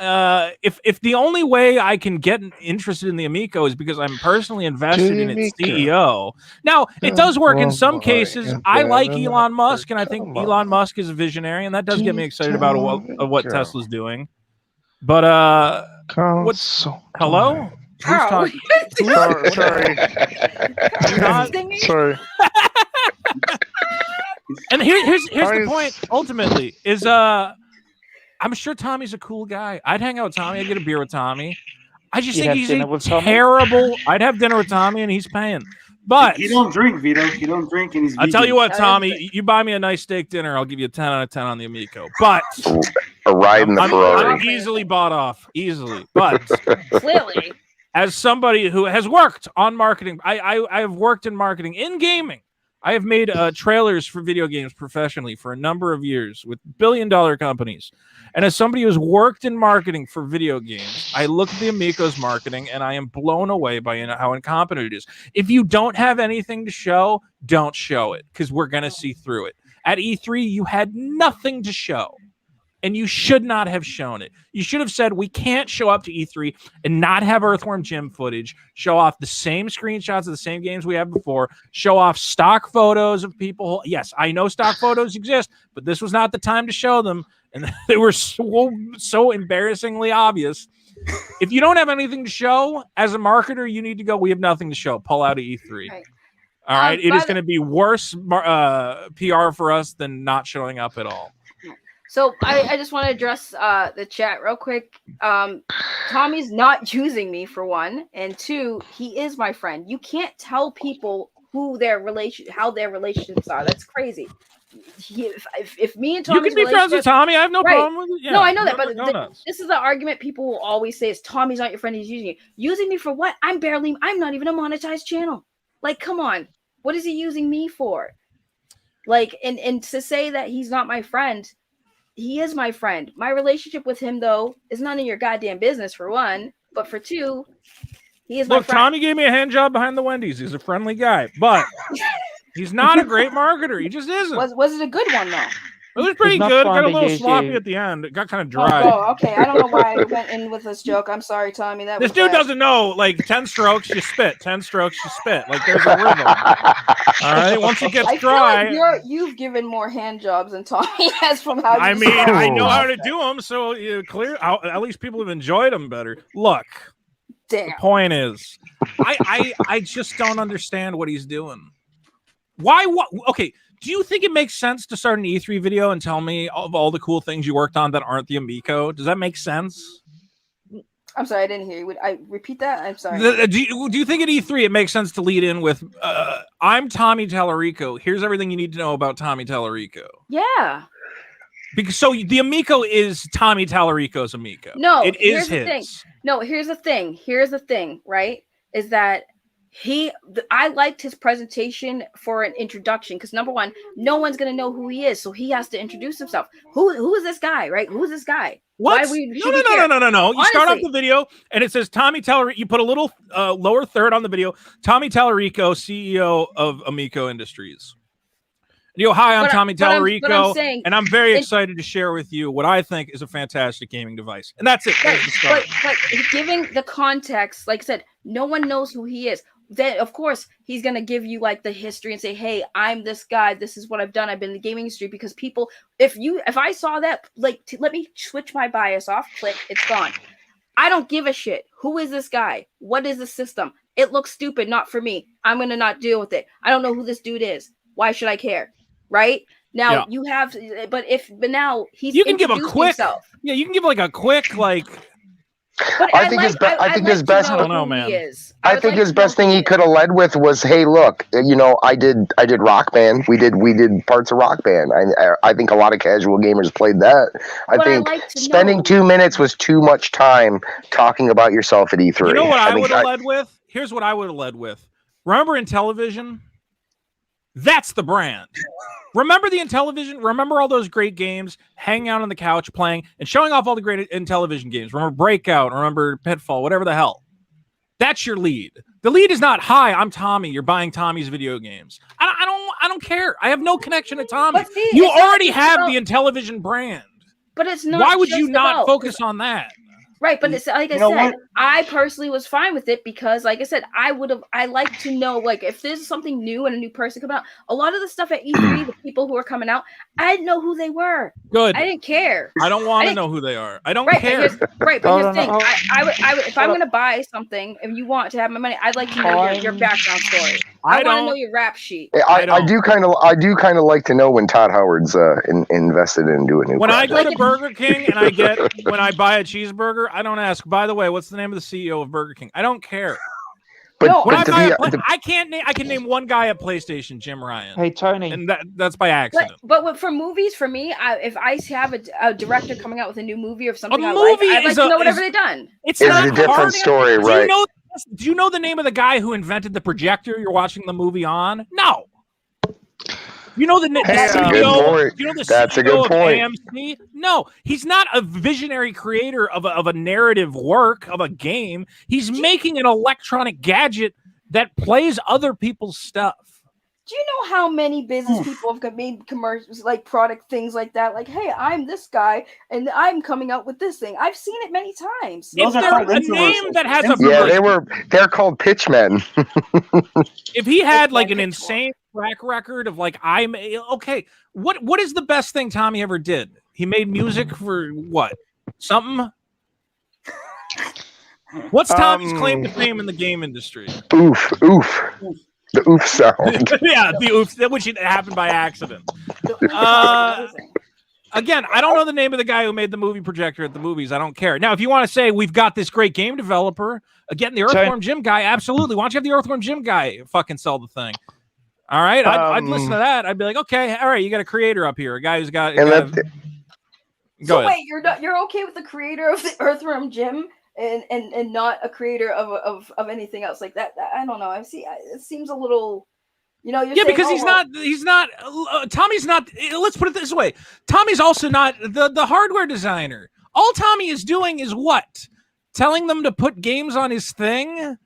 If the only way I can get interested in the Amico is because I'm personally invested in its CEO. Now, it does work in some cases. I like Elon Musk, and I think Elon Musk is a visionary, and that does get me excited about what Tesla's doing. But hello? Who's talking? Sorry. And here's the point. Ultimately, is I'm sure Tommy's a cool guy. I'd hang out with Tommy. I'd get a beer with Tommy. I just think he's a terrible. I'd have dinner with Tommy, and he's paying. But he don't drink, Vito. He don't drink, and he's. I'll tell you what, Tommy. You buy me a nice steak dinner, I'll give you a 10 out of 10 on the Amico. But a ride in the Ferrari. I'm easily bought off, easily. But clearly, as somebody who has worked on marketing, I have worked in marketing in gaming. I have made trailers for video games professionally for a number of years with billion-dollar companies. And as somebody who's worked in marketing for video games, I look at the Amico's marketing and I am blown away by how incompetent it is. If you don't have anything to show, don't show it, because we're going to see through it. At E3, you had nothing to show, and you should not have shown it. You should have said, we can't show up to E3 and not have Earthworm Jim footage, show off the same screenshots of the same games we have before, show off stock photos of people. Yes, I know stock photos exist, but this was not the time to show them, and they were so embarrassingly obvious. If you don't have anything to show, as a marketer, you need to go, we have nothing to show. Pull out of E3. Right. All right? It is going to be worse PR for us than not showing up at all. So I just want to address the chat real quick. Tommy's not using me, for one, and two, he is my friend. You can't tell people how their relationships are. That's crazy. If me and Tommy, you can be friends with Tommy. I have no problem with it. Yeah, no, I know that, but this is the argument people will always say: is Tommy's not your friend? He's using you. Using me for what? I'm not even a monetized channel. Like, come on, what is he using me for? Like, and to say that he's not my friend. He is my friend. My relationship with him, though, is none of your goddamn business, for one. But for two, he is my friend. Tommy gave me a hand job behind the Wendy's. He's a friendly guy. But he's not a great marketer. He just isn't. Was it a good one, though? It was pretty not good. It fun got a to little use sloppy you. at the end. It got kind of dry. Oh, okay. I don't know why I went in with this joke. I'm sorry, Tommy. That This was dude bad. doesn't know. Like 10 strokes, you spit. 10 strokes, you spit. Like there's a rhythm. All right. Once it gets I feel dry, like you've given more hand jobs than Tommy has from how you I mean, described I it. know how to do them, so clear. At least people have enjoyed them better. Look, Damn. the point is, I just don't understand what he's doing. Why? What? Okay. Do you think it makes sense to start an E3 video and tell me of all the cool things you worked on that aren't the Amico? Does that make sense? I'm sorry, I didn't hear you. Would I repeat that? I'm sorry. Do you think at E3 it makes sense to lead in with, I'm Tommy Tallarico. Here's everything you need to know about Tommy Tallarico. Yeah. Because so the Amico is Tommy Tallarico's Amico. No, it here's is the his. thing. No, here's the thing. Here's the thing, right? Is that I liked his presentation for an introduction because number one, no one's gonna know who he is, so he has to introduce himself. Who is this guy, right? Who is this guy? What? No. You start off the video and it says Tommy Tallarico. You put a little lower third on the video. Tommy Tallarico, CEO of Amico Industries. You go, hi, I'm Tommy Tallarico, and I'm very excited to share with you what I think is a fantastic gaming device. And that's it. But giving the context, like I said, no one knows who he is. Then, of course, he's going to give you like the history and say, hey, I'm this guy. This is what I've done. I've been in the gaming industry because people, if I saw that, like, let me switch my bias off, click, it's gone. I don't give a shit. Who is this guy? What is the system? It looks stupid. Not for me. I'm going to not deal with it. I don't know who this dude is. Why should I care? Right now you have, but now he's you can give a quick himself. Yeah, you can give like a quick like. But I think his best. I don't know, man. I think his best thing he could have led with was, "Hey, look, I did Rock Band. We did parts of Rock Band. I think a lot of casual gamers played that. I think spending 2 minutes was too much time talking about yourself at E3. You know what I would have led with? Here's what I would have led with. Remember Intellivision? That's the brand. Remember the Intellivision? Remember all those great games, hanging out on the couch, playing, and showing off all the great Intellivision games. Remember Breakout, remember Pitfall, whatever the hell. That's your lead. The lead is not, hi, I'm Tommy. You're buying Tommy's video games. I don't care. I have no connection to Tommy. See, you already have the Intellivision brand. But it's not. Why would you not focus on that? Right, but it's like I said, I personally was fine with it because, like I said, I like to know, like, if there's something new and a new person coming out. A lot of the stuff at E3, the people who are coming out, I didn't know who they were. Good. I didn't care. I don't want to know who they are. I don't care. But here's the thing. I would, if I'm going to buy something and you want to have my money, I'd like to know your background story. I want to know your rap sheet. I do kind of like to know when Todd Howard's invested in doing new. When project. I go to Burger King and when I buy a cheeseburger, I don't ask, by the way, what's the name of the CEO of Burger King? I don't care. I can name one guy at PlayStation, Jim Ryan. Hey, Tony. And that's by accident. But for movies, for me, if I have a director coming out with a new movie or something I'd like to know whatever they've done. It's not a different story, right? Do you know the name of the guy who invented the projector you're watching the movie on? No. You know the CEO? You know the That's CEO a good point. Of AMC? No, he's not a visionary creator of a narrative work of a game. He's making an electronic gadget that plays other people's stuff. Do you know how many business people have made commercials, like product things like that? Like, hey, I'm this guy, and I'm coming out with this thing. I've seen it many times. Is there a name that has they're called pitchmen. If he had like an insane track record of like what is the best thing Tommy ever did? He made music for what? Something? What's Tommy's claim to fame in the game industry? Oof. The oof sound. Yeah, the oof, which happened by accident. Again, I don't know the name of the guy who made the movie projector at the movies. I don't care. Now, if you want to say we've got this great game developer, again, the Earthworm Jim guy, absolutely. Why don't you have the Earthworm Jim guy fucking sell the thing? All right, I'd listen to that. I'd be like, okay, all right, you got a creator up here, a guy who's got. Go ahead. Wait, you're okay with the creator of the Earthworm Jim? And not a creator of anything else like that. I don't know. It seems a little, you're saying, because he's not Tommy's not, let's put it this way. Tommy's also not the hardware designer. All Tommy is doing is what? Telling them to put games on his thing?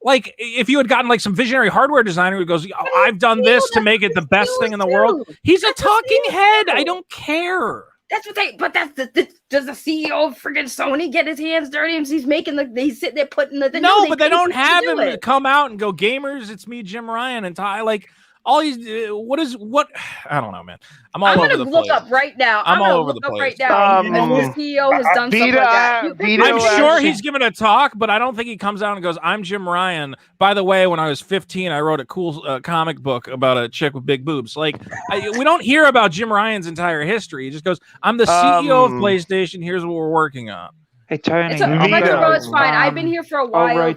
like if you had gotten like some visionary hardware designer who goes, I've done this to make it the best thing in the world. He's a talking head. I don't care. That's what does the CEO of friggin' Sony get his hands dirty and he's sitting there putting the no, but they don't have him come out and go, gamers, it's me, Jim Ryan, and Ty. Like all these, what? I don't know, man. I'm all over the place. I'm gonna look up right now. I'm all over the place. Right now. The CEO has done something like that. I'm sure he's given a talk, but I don't think he comes out and goes, I'm Jim Ryan. By the way, when I was 15, I wrote a cool comic book about a chick with big boobs. Like, we don't hear about Jim Ryan's entire history. He just goes, I'm the CEO of PlayStation. Here's what we're working on. Hey, Tony. It's fine. I've been here for a while.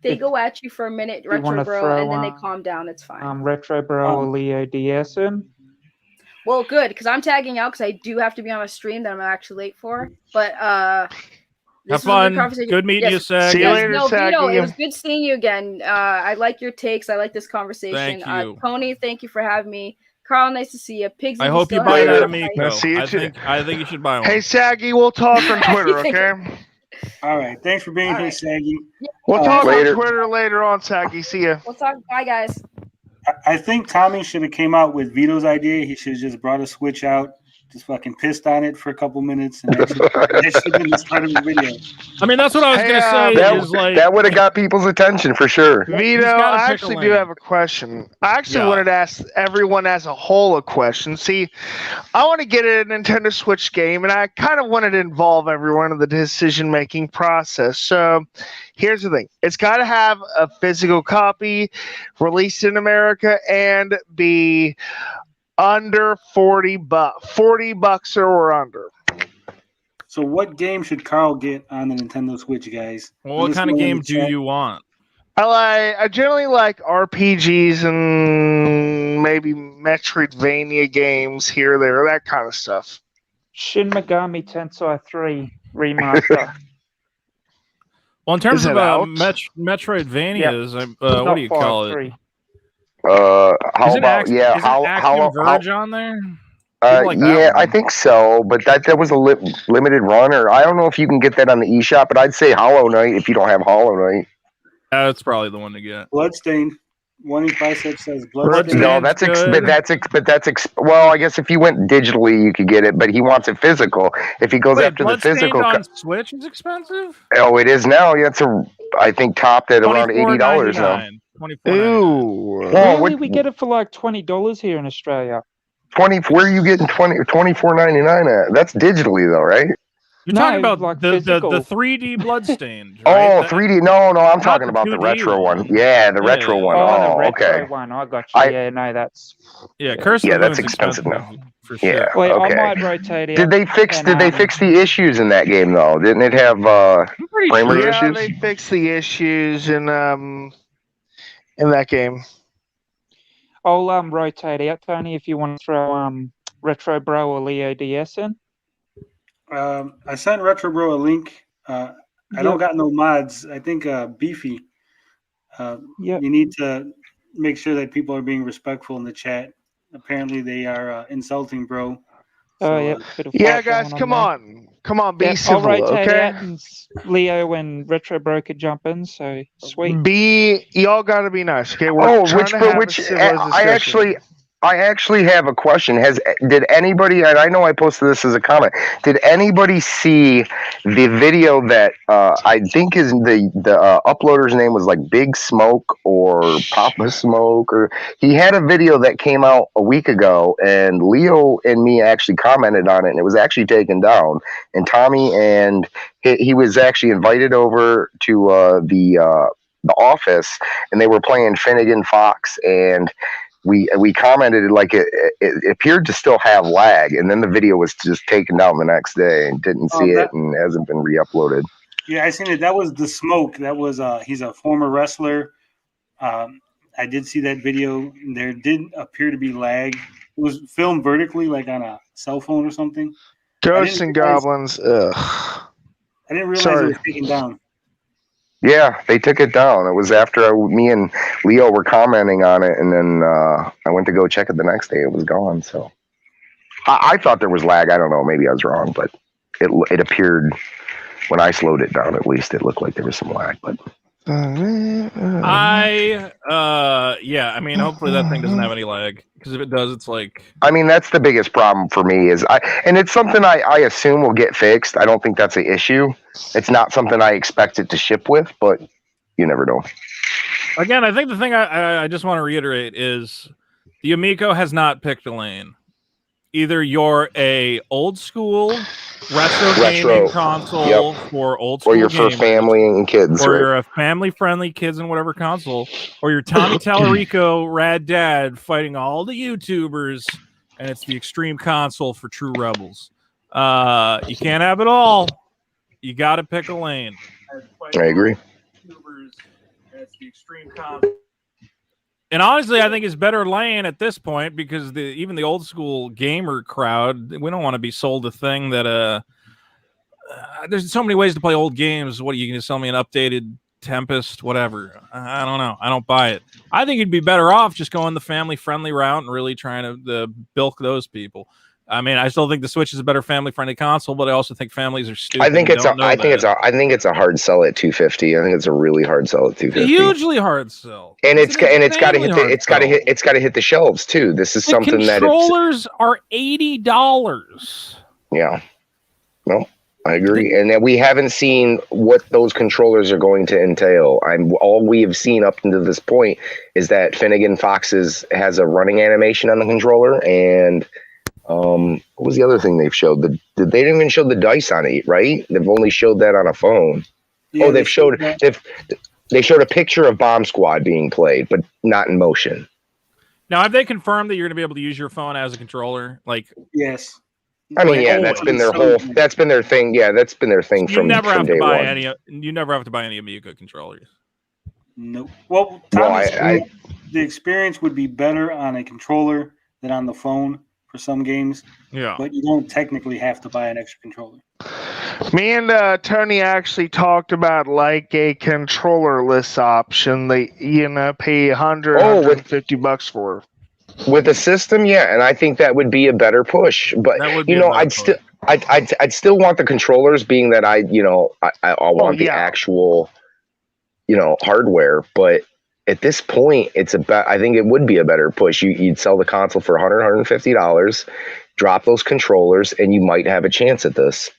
They go at you for a minute, Retro Bro, and then they calm down. It's fine. Retro Bro or Leo DS in? Well, good, because I'm tagging out because I do have to be on a stream that I'm actually late for. But have fun. Good meeting you, Saggy. See you later, Saggy. Vito, it was good seeing you again. I like your takes. I like this conversation. Thank you. Tony, thank you for having me. Carl, nice to see you. Pigsy, I hope you buy that Amico. I think you should buy one. Hey, Saggy, we'll talk on Twitter, okay? All right. Thanks for being here, Saggy. We'll talk on Twitter later on, Saggy. See ya. We'll talk. Bye, guys. I think Tommy should have came out with Vito's idea. He should have just brought a Switch out, just fucking pissed on it for a couple minutes, and that should have been the start of the video. I mean, that's what I was going to say. That would have got people's attention for sure. Vito, I actually do have a question. I actually wanted to ask everyone as a whole a question. See, I want to get a Nintendo Switch game, and I kind of wanted to involve everyone in the decision-making process. So here's the thing. It's got to have a physical copy released in America and be under $40, $40 or under. So what game should Carl get on the Nintendo Switch, guys? Well, what kind of game do you want? I generally like RPGs and maybe Metroidvania games here or there, that kind of stuff. Shin Megami Tensei 3 remaster. Well, in terms of Metroidvanias, what do you call it? How about Axiom Verge on there? I think so, but that was a limited run, or I don't know if you can get that on the eShop, but I'd say Hollow Knight if you don't have Hollow Knight. That's probably the one to get. Bloodstained. One in bicep says Bloodstained. No, well, I guess if you went digitally, you could get it, but he wants it physical. If he goes after the physical, on Switch is expensive. Oh, it is now. Yeah, I think topped at around $80 now. Ooh. Really? We get it for like $20 here in Australia. Where are you getting $24.99 at? That's digitally though, right? You're talking about like the 3D Bloodstained, right? Oh, 3D. No, I'm talking about the retro one. Yeah, the retro one. Oh, the retro okay. One. I got you. That's Curse. Yeah, that's expensive now. For sure. Yeah. Wait, okay. I might rotate it. Did they fix the issues in that game though? Didn't it have frame rate issues? Yeah, they fixed the issues in that game. I'll rotate out, Tony, if you want to throw Retro Bro or Leo DS in. I sent Retro Bro a link. I don't got no mods. I think Beefy. You need to make sure that people are being respectful in the chat. Apparently, they are insulting Bro. So, guys, come on, be civil, I'll rotate okay? Out and Leo and Retro Bro could jump in. So sweet. Y'all got to be nice, okay? I actually have a question. Did anybody, and I know I posted this as a comment, did anybody see the video that I think is the uploader's name was like Big Smoke or Papa Smoke, or he had a video that came out a week ago, and Leo and me actually commented on it, and it was actually taken down. And Tommy and he was actually invited over to the office, and they were playing Finnegan Fox, and we commented like it appeared to still have lag, and then the video was just taken down the next day and didn't see it and hasn't been re-uploaded. Yeah, I seen it. That was the Smoke. That was he's a former wrestler. I did see that video. There didn't appear to be lag. It was filmed vertically, like on a cell phone or something. Ghosts and Goblins. Ugh. I didn't realize it was taken down. Yeah, they took it down. It was after me and Leo were commenting on it, and then I went to go check it the next day. It was gone. So I thought there was lag. I don't know. Maybe I was wrong, but it appeared when I slowed it down. At least it looked like there was some lag. But Yeah, I mean, hopefully that thing doesn't have any lag, because if it does, it's like. I mean, that's the biggest problem for me and it's something I assume will get fixed. I don't think that's an issue. It's not something I expect it to ship with, but you never know. Again, I think the thing I just want to reiterate is the Amico has not picked a lane. Either you're a old school retro gaming console for old school, or you're gamers, for family and kids, or right? you're a family-friendly kids and whatever console, or you're Tommy Tallarico, Rad Dad, fighting all the YouTubers, and it's the extreme console for true rebels. You can't have it all. You got to pick a lane. I agree. YouTubers, and it's the extreme console. And honestly, I think it's better lane at this point, because even the old school gamer crowd, we don't want to be sold a thing that there's so many ways to play old games. What are you going to sell me, an updated Tempest, whatever? I don't know. I don't buy it. I think you'd be better off just going the family friendly route and really trying to bilk those people. I mean, I still think the Switch is a better family-friendly console, but I also think families are stupid. I think it's a hard sell at $250. I think it's a really hard sell at $250. Hugely hard sell. And it's got to hit the shelves too. This is something that controllers are $80. Yeah. No, I agree. And that we haven't seen what those controllers are going to entail. All we have seen up until this point is that Finnegan Fox's has a running animation on the controller, and what was the other thing they've showed? They didn't even show the dice on it, right? They've only showed that on a phone. Yeah, they showed a picture of Bomb Squad being played, but not in motion. Now, have they confirmed that you're going to be able to use your phone as a controller? Yes. I mean, yeah, that's been their thing. Yeah, that's been their thing from day one. You never have to buy any Amico controllers. Nope. Well, the experience would be better on a controller than on the phone for some games. Yeah. But you don't technically have to buy an extra controller. Me and Tony actually talked about like a controllerless option that pay $150 for. With the system, yeah, and I think that would be a better push. But I'd still want the controllers, being that I want the actual hardware. But at this point, I think it would be a better push. You'd sell the console for $150, drop those controllers, and you might have a chance at this.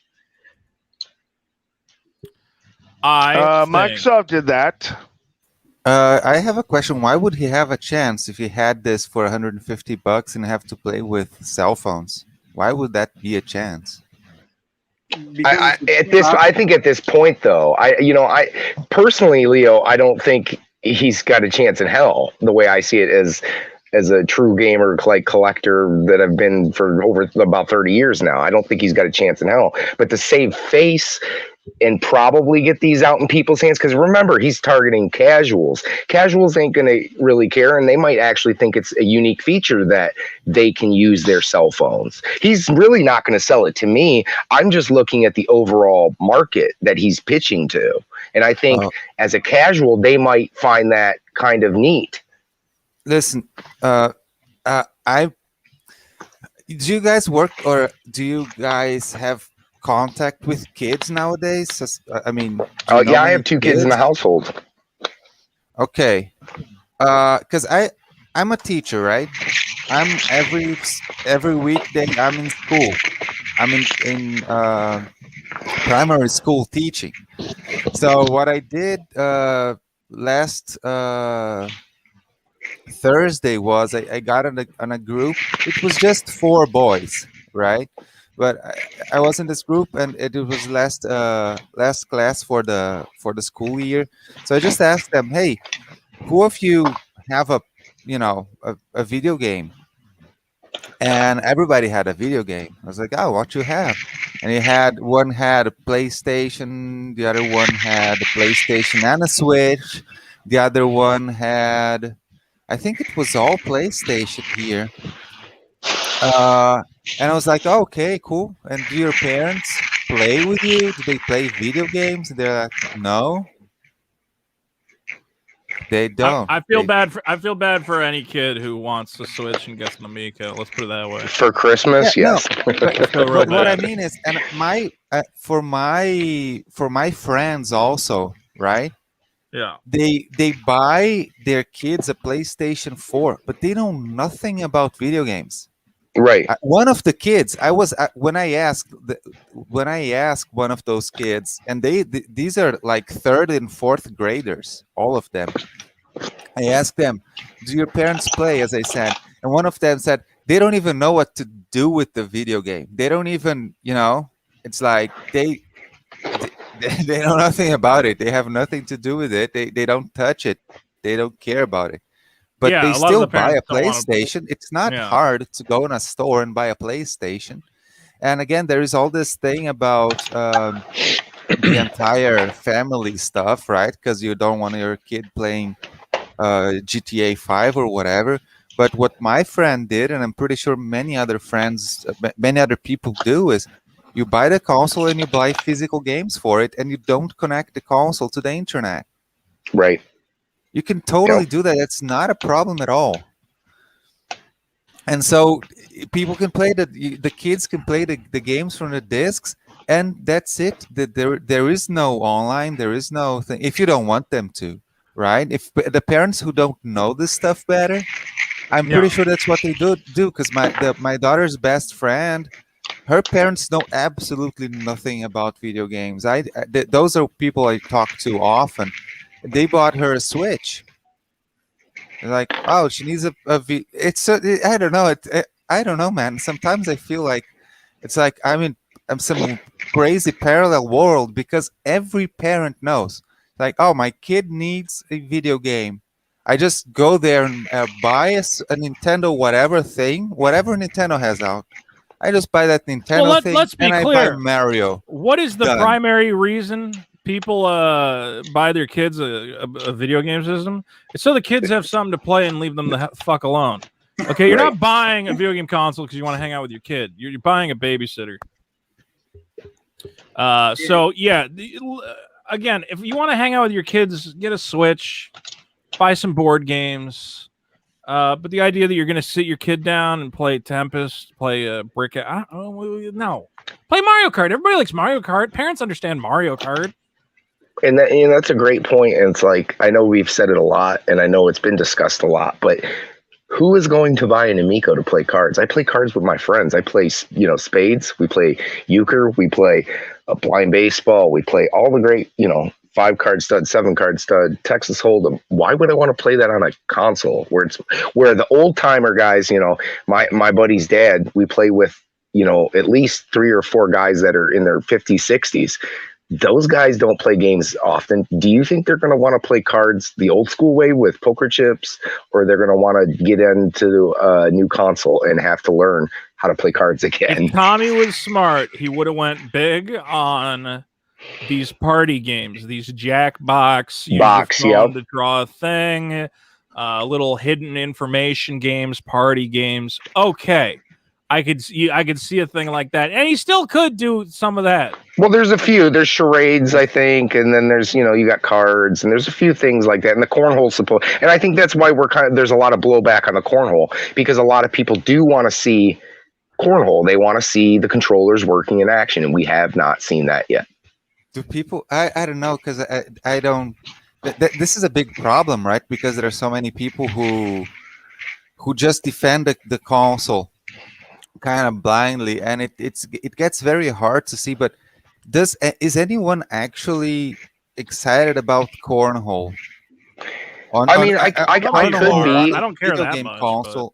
Microsoft did that. I have a question. Why would he have a chance if he had this for $150 and have to play with cell phones? Why would that be a chance? I think at this point, though, I personally, Leo, I don't think he's got a chance in hell. The way I see it as a true gamer, like collector that I've been for over about 30 years now, I don't think he's got a chance in hell. But to save face and probably get these out in people's hands, because remember, he's targeting casuals. Casuals ain't going to really care, and they might actually think it's a unique feature that they can use their cell phones. He's really not going to sell it to me. I'm just looking at the overall market that he's pitching to. And I think as a casual, they might find that kind of neat. Listen, do you guys work, or do you guys have contact with kids nowadays? I mean, I have 2 kids in the household. Okay, because I'm a teacher, right? I'm every weekday I'm in school. I'm in primary school teaching. So what I did last Thursday was I got on a group. It was just 4 boys, right? But I was in this group, and it was last class for the school year. So I just asked them, "Hey, who of you have a video game?" And everybody had a video game. I was like, "Oh, what you have?" And one had a PlayStation, the other one had a PlayStation and a Switch, the other one had, I think it was all PlayStation here. And I was like, oh, okay, cool. And do your parents play with you? Do they play video games? And they're like, no, they don't. I feel bad for any kid who wants to Switch and gets an Amico. Let's put it that way. For Christmas, yes. No, but what I mean is, and for my friends also, right? Yeah. They buy their kids a PlayStation 4, but they know nothing about video games. Right. One of the kids, when I asked one of those kids, and these are like third and fourth graders, all of them. I asked them, "Do your parents play?" As I said, and one of them said they don't even know what to do with the video game. They don't even, it's like they know nothing about it. They have nothing to do with it. They don't touch it. They don't care about it. But Yeah, they a lot of still the buy a parents don't wanna- PlayStation. It's not Yeah. hard to go in a store and buy a PlayStation. And again, there is all this thing about the entire family stuff, right? Because you don't want your kid playing GTA 5 or whatever. But what my friend did, and I'm pretty sure many other friends, many other people do, is you buy the console and you buy physical games for it, and you don't connect the console to the internet. Right. You can totally do that. It's not a problem at all. And so people can play the kids can play the games from the discs, and that's it. There is no online. There is no thing if you don't want them to, right? If the parents who don't know this stuff better, I'm pretty sure that's what they do. Because my daughter's best friend, her parents know absolutely nothing about video games. Those are people I talk to often. They bought her a Switch. They're like, oh, she needs I don't know. I don't know, man. Sometimes I feel like it's like I'm some crazy parallel world because every parent knows. Like, oh, my kid needs a video game. I just go there and buy a Nintendo whatever Nintendo has out. I just buy that Nintendo thing let's be and clear. I buy Mario. What is the Done. primary reason people buy their kids a video game system? It's so the kids have something to play and leave them the fuck alone. Okay, you're not buying a video game console because you want to hang out with your kid. You're buying a babysitter. So yeah, again, if you want to hang out with your kids, get a Switch, buy some board games. But the idea that you're going to sit your kid down and play Tempest, play Brick, no, play Mario Kart. Everybody likes Mario Kart. Parents understand Mario Kart. And that's a great point. And it's like, I know we've said it a lot, and I know it's been discussed a lot, but who is going to buy an Amico to play cards? I play cards with my friends. I play, spades. We play euchre. We play blind baseball. We play all the great, 5-card stud, 7-card stud, Texas Hold'em. Why would I want to play that on a console where the old timer guys, my buddy's dad, we play with, at least 3 or 4 guys that are in their 50s, 60s. Those guys don't play games often. Do you think they're going to want to play cards the old school way with poker chips, or they're going to want to get into a new console and have to learn how to play cards again? If Tommy was smart, he would have went big on these party games, these Jackbox, to draw a thing, little hidden information games, party games. Okay. I could see a thing like that, and he still could do some of that. Well, there's a few. There's charades, I think, and then there's you got cards, and there's a few things like that. And the cornhole and I think that's why there's a lot of blowback on the cornhole, because a lot of people do want to see cornhole. They want to see the controllers working in action, and we have not seen that yet. Do people? I don't know, because I don't. This is a big problem, right? Because there are so many people who just defend the console kind of blindly, and it gets very hard to see. But is anyone actually excited about cornhole? I could be. I don't care video that game much, console.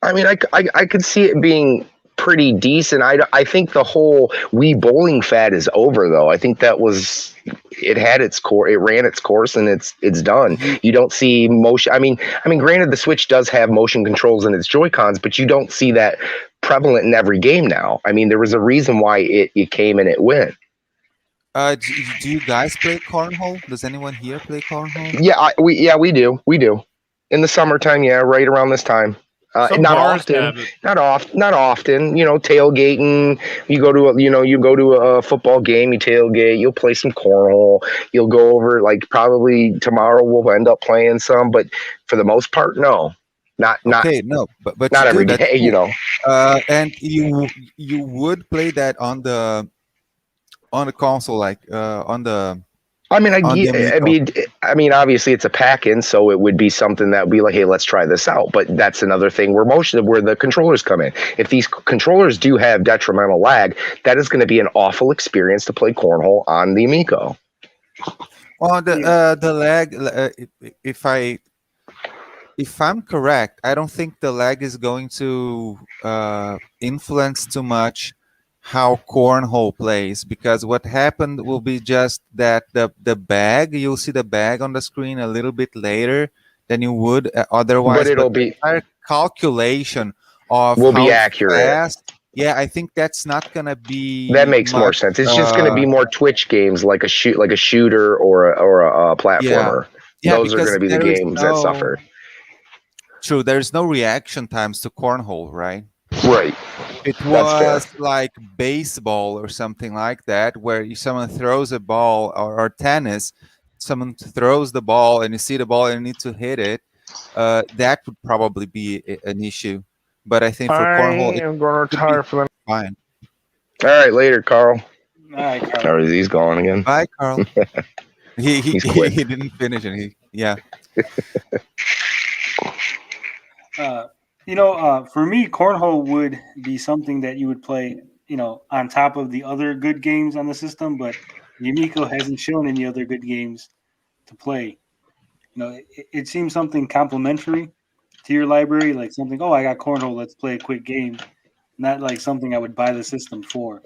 But... I mean, I could see it being pretty decent. I think the whole Wii bowling fad is over, though. I think it had its core, it ran its course, and it's done. You don't see motion. I mean, granted, the Switch does have motion controls in its Joy-Cons, but you don't see that prevalent in every game now. I mean, there was a reason why it came and it went. Do you guys play cornhole? Does anyone here play cornhole? Yeah, we do. In the summertime, right around this time. Not often. Tailgating. You go to a football game. You tailgate. You'll play some cornhole. You'll go over. Like, probably tomorrow we'll end up playing some, but for the most part, no. Not but not every day. And you would play that on the console, like on the I mean, obviously it's a pack-in, so it would be something that would be like, hey, let's try this out. But that's another thing where the controllers come in. If these controllers do have detrimental lag, that is going to be an awful experience to play cornhole on the Amico. Well, the lag, if I'm correct, I don't think the lag is going to influence too much how cornhole plays, because what happened will be just that the bag, you'll see the bag on the screen a little bit later than you would otherwise. But it'll be the entire calculation of will how be accurate. Fast, yeah, I think that's not gonna be. That makes more sense. It's just going to be more Twitch games, like a shooter or a platformer. Yeah, those are going to be the games that suffer. True, there's no reaction times to cornhole, right? Right. It was like baseball or something like that, where someone throws a ball, or tennis, someone throws the ball and you see the ball and you need to hit it. That would probably be an issue. But I think for cornhole, I'm going to retire for them. Fine. All right, later, Carl. All right, Carl. Or he's gone again. Bye, Carl. he didn't finish it. For me, cornhole would be something that you would play, on top of the other good games on the system, but the Amico hasn't shown any other good games to play. It seems something complementary to your library, like something, I got cornhole, let's play a quick game, not like something I would buy the system for.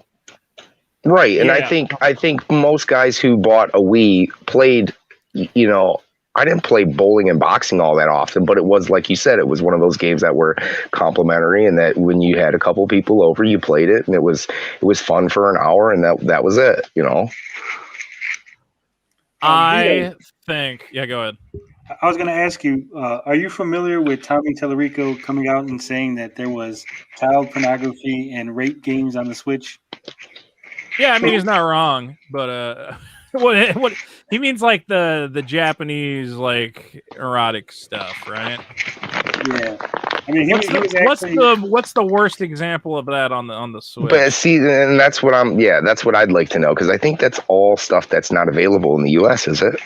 Right, and I think most guys who bought a Wii played, I didn't play bowling and boxing all that often, but it was, like you said, it was one of those games that were complimentary, and that when you had a couple people over, you played it, and it was fun for an hour, and that was it, I think, go ahead. I was going to ask you, are you familiar with Tommy Tallarico coming out and saying that there was child pornography and rape games on the Switch? Yeah, I mean, he's not wrong, but what he means, like the Japanese, like, erotic stuff, right? Yeah. I mean, what's the worst example of that on the Switch? But see, and that's what I'd like to know, because I think that's all stuff that's not available in the US, is it?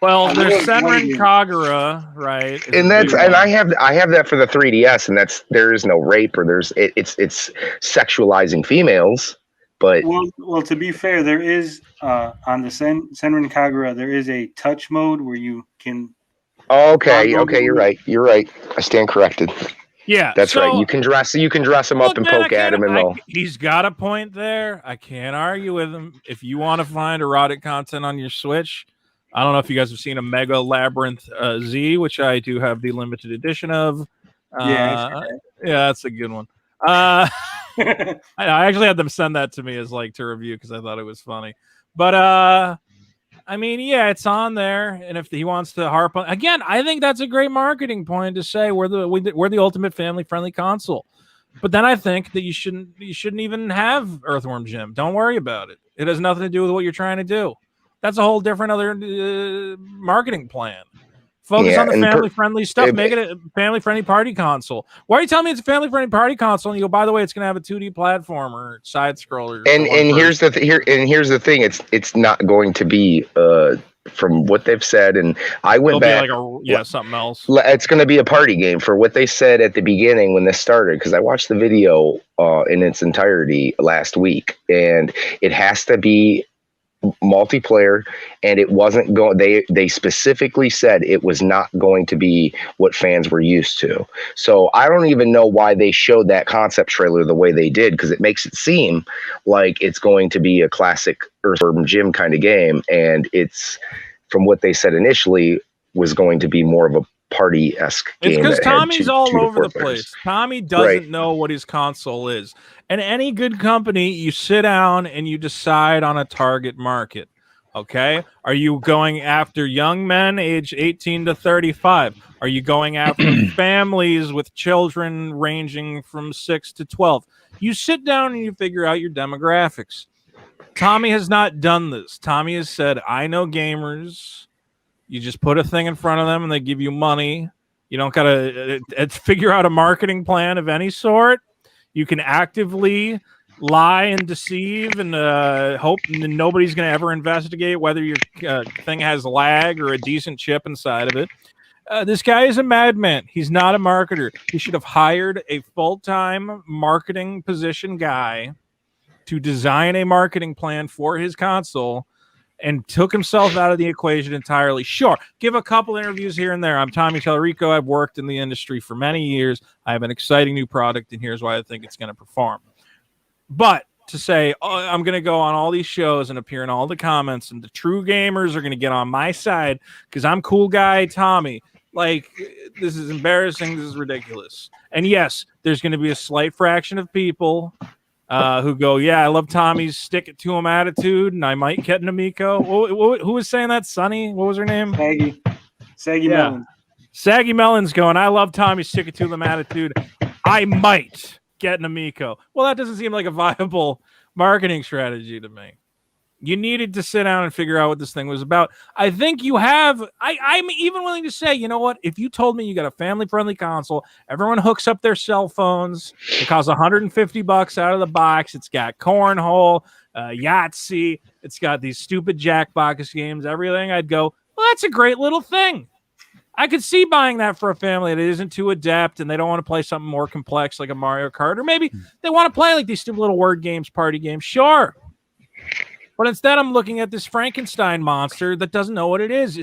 Well, there's Senran Kagura, right? And I have that for the 3DS, and there is no rape, or it's sexualizing females. But well, to be fair, there is on the Senran Kagura, there is a touch mode where you can. Okay, you're right. I stand corrected. Yeah, that's right. You can dress him up and poke at him, and he's got a point there. I can't argue with him. If you want to find erotic content on your Switch, I don't know if you guys have seen a Mega Labyrinth Z, which I do have the limited edition of. Yeah, that's a good one. I actually had them send that to me as to review because I thought it was funny. But I mean, yeah, it's on there, and if he wants to harp on again, I think that's a great marketing point to say we're the ultimate family-friendly console. But then I think that you shouldn't even have Earthworm Jim. Don't worry about it. It has nothing to do with what you're trying to do. That's a whole different other marketing plan. Focus on the family-friendly stuff. Make it a family-friendly party console. Why are you telling me it's a family-friendly party console? And you go, by the way, it's going to have a 2D platformer, side scroller. And here's the thing. It's not going to be from what they've said. And I went back. Something else. It's going to be a party game for what they said at the beginning when this started. Because I watched the video in its entirety last week, and it has to be multiplayer, and it wasn't going. They specifically said it was not going to be what fans were used to. So I don't even know why they showed that concept trailer the way they did, because it makes it seem like it's going to be a classic Earthworm Jim kind of game, and it's, from what they said initially, was going to be more of a party-esque game. It's because Tommy's all over the place. Tommy doesn't know what his console is. And any good company, you sit down and you decide on a target market. Okay? Are you going after young men aged 18 to 35? Are you going after families with children ranging from 6 to 12? You sit down and you figure out your demographics. Tommy has not done this. Tommy has said, I know gamers. You just put a thing in front of them and they give you money. You don't got to figure out a marketing plan of any sort. You can actively lie and deceive and hope nobody's going to ever investigate whether your thing has lag or a decent chip inside of it. This guy is a madman. He's not a marketer. He should have hired a full-time marketing position guy to design a marketing plan for his console and took himself out of the equation entirely. Sure, give a couple interviews here and there. I'm Tommy Tallarico. I've worked in the industry for many years. I have an exciting new product, and here's why I think it's going to perform. But to say, oh, I'm going to go on all these shows and appear in all the comments, and the true gamers are going to get on my side because I'm cool guy Tommy. Like, this is embarrassing. This is ridiculous. And yes, there's going to be a slight fraction of people who go, yeah, I love Tommy's stick it to him attitude, and I might get an Amico. Who was saying that? Sonny? What was her name? Saggy Melonz. Saggy Melonz going, I love Tommy's stick it to them attitude. I might get an Amico. Well, that doesn't seem like a viable marketing strategy to me. You needed to sit down and figure out what this thing was about. I think you have. I'm even willing to say, you know what? If you told me you got a family-friendly console, everyone hooks up their cell phones. It costs $150 out of the box. It's got cornhole, Yahtzee. It's got these stupid Jackbox games, everything. I'd go, well, that's a great little thing. I could see buying that for a family that isn't too adept and they don't want to play something more complex like a Mario Kart, or maybe they want to play like these stupid little word games, party games. Sure. But instead, I'm looking at this Frankenstein monster that doesn't know what it is.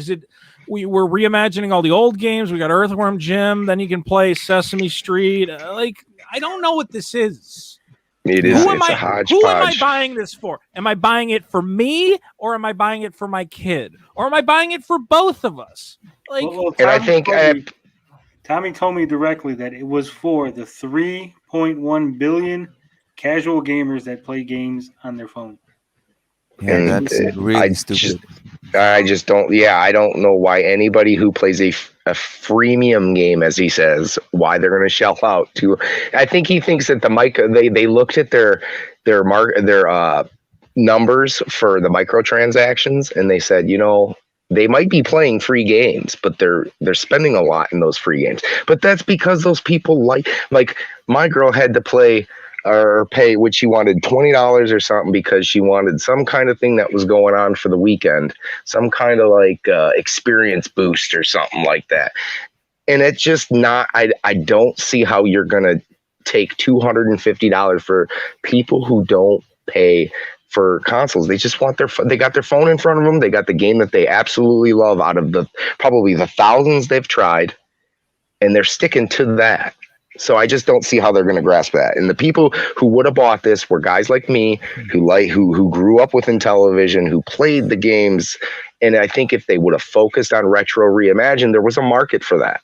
We're reimagining all the old games. We got Earthworm Jim. Then you can play Sesame Street. I don't know what this is. It's a hodgepodge. Who am I buying this for? Am I buying it for me, or am I buying it for my kid, or am I buying it for both of us? And I think Tommy told me directly that it was for the 3.1 billion casual gamers that play games on their phone. Yeah, that's really stupid. I just don't. Yeah, I don't know why anybody who plays a freemium game, as he says, why they're going to shell out to. I think he thinks that they looked at their numbers for the microtransactions, and they said, you know, they might be playing free games, but they're spending a lot in those free games. But that's because those people like my girl had to play or pay, which she wanted $20 or something because she wanted some kind of thing that was going on for the weekend, some kind of experience boost or something like that. And it's just not, I don't see how you're going to take $250 for people who don't pay for consoles. They just want they got their phone in front of them. They got the game that they absolutely love out of probably the thousands they've tried, and they're sticking to that. So I just don't see how they're going to grasp that. And the people who would have bought this were guys like me who grew up with Intellivision, who played the games. And I think if they would have focused on Retro Reimagined, there was a market for that.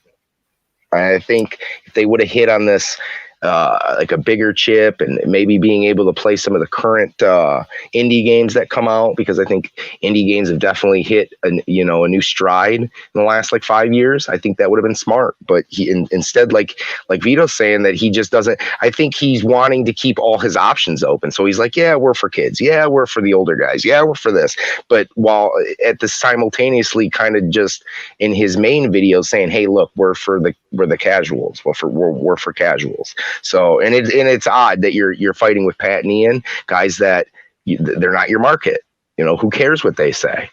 I think if they would have hit on this like a bigger chip and maybe being able to play some of the current indie games that come out, because I think indie games have definitely hit a new stride in the last 5 years. I think that would have been smart, but he instead like Vito's saying that he just doesn't. I think he's wanting to keep all his options open. So he's like, yeah, we're for kids. Yeah, we're for the older guys. Yeah, we're for this. But while at the simultaneously kind of just in his main video saying, hey, look, we're the casuals. We're for casuals. So and it's odd that you're fighting with Pat and Ian, guys that they're not your market. Who cares what they say?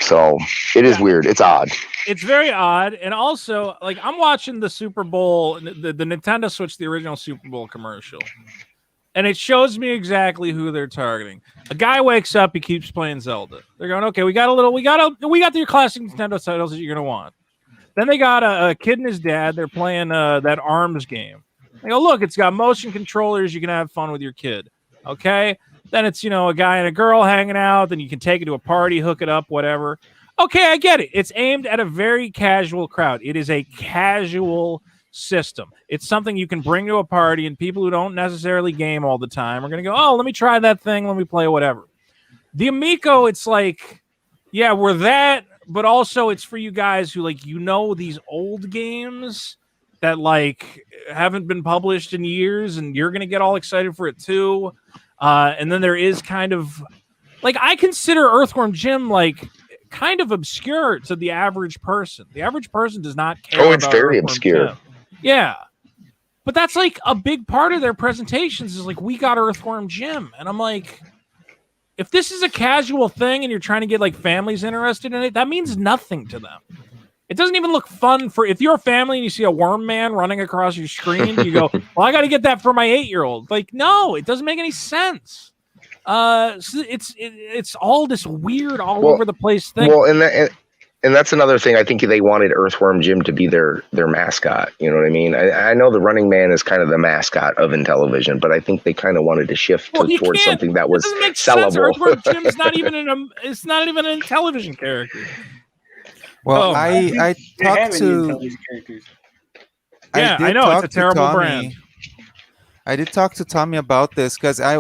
So it is weird. It's odd. It's very odd. And also, I'm watching the Super Bowl, the Nintendo Switch, the original Super Bowl commercial, and it shows me exactly who they're targeting. A guy wakes up, he keeps playing Zelda. They're going, okay, we got your classic Nintendo titles that you're gonna want. Then they got a kid and his dad. They're playing that ARMS game. They go, look, it's got motion controllers. You can have fun with your kid. Okay. Then it's, a guy and a girl hanging out. Then you can take it to a party, hook it up, whatever. Okay, I get it. It's aimed at a very casual crowd. It is a casual system. It's something you can bring to a party, and people who don't necessarily game all the time are going to go, oh, let me try that thing. Let me play whatever. The Amico, it's yeah, we're that, but also it's for you guys who these old games that haven't been published in years, and you're going to get all excited for it too. And then there is kind of I consider Earthworm Jim kind of obscure to the average person. The average person does not care. Oh, it's very obscure. Jim. Yeah. But that's like a big part of their presentations is like, we got Earthworm Jim. And I'm like, if this is a casual thing and you're trying to get like families interested in it, that means nothing to them. It doesn't even look fun for if you're a family and you see a worm man running across your screen, you go, well, I got to get that for my 8-year-old. Like, no, it doesn't make any sense. So it's all this weird all over the place thing. Well, and that's another thing. I think they wanted Earthworm Jim to be their mascot. You know what I mean? I know the Running Man is kind of the mascot of Intellivision, but I think they kind of wanted to shift towards something that was sellable. Earthworm Jim's not even it's not even an Intellivision character. Well, I talked to. Yeah, I know it's a terrible brand. I did talk to Tommy about this because I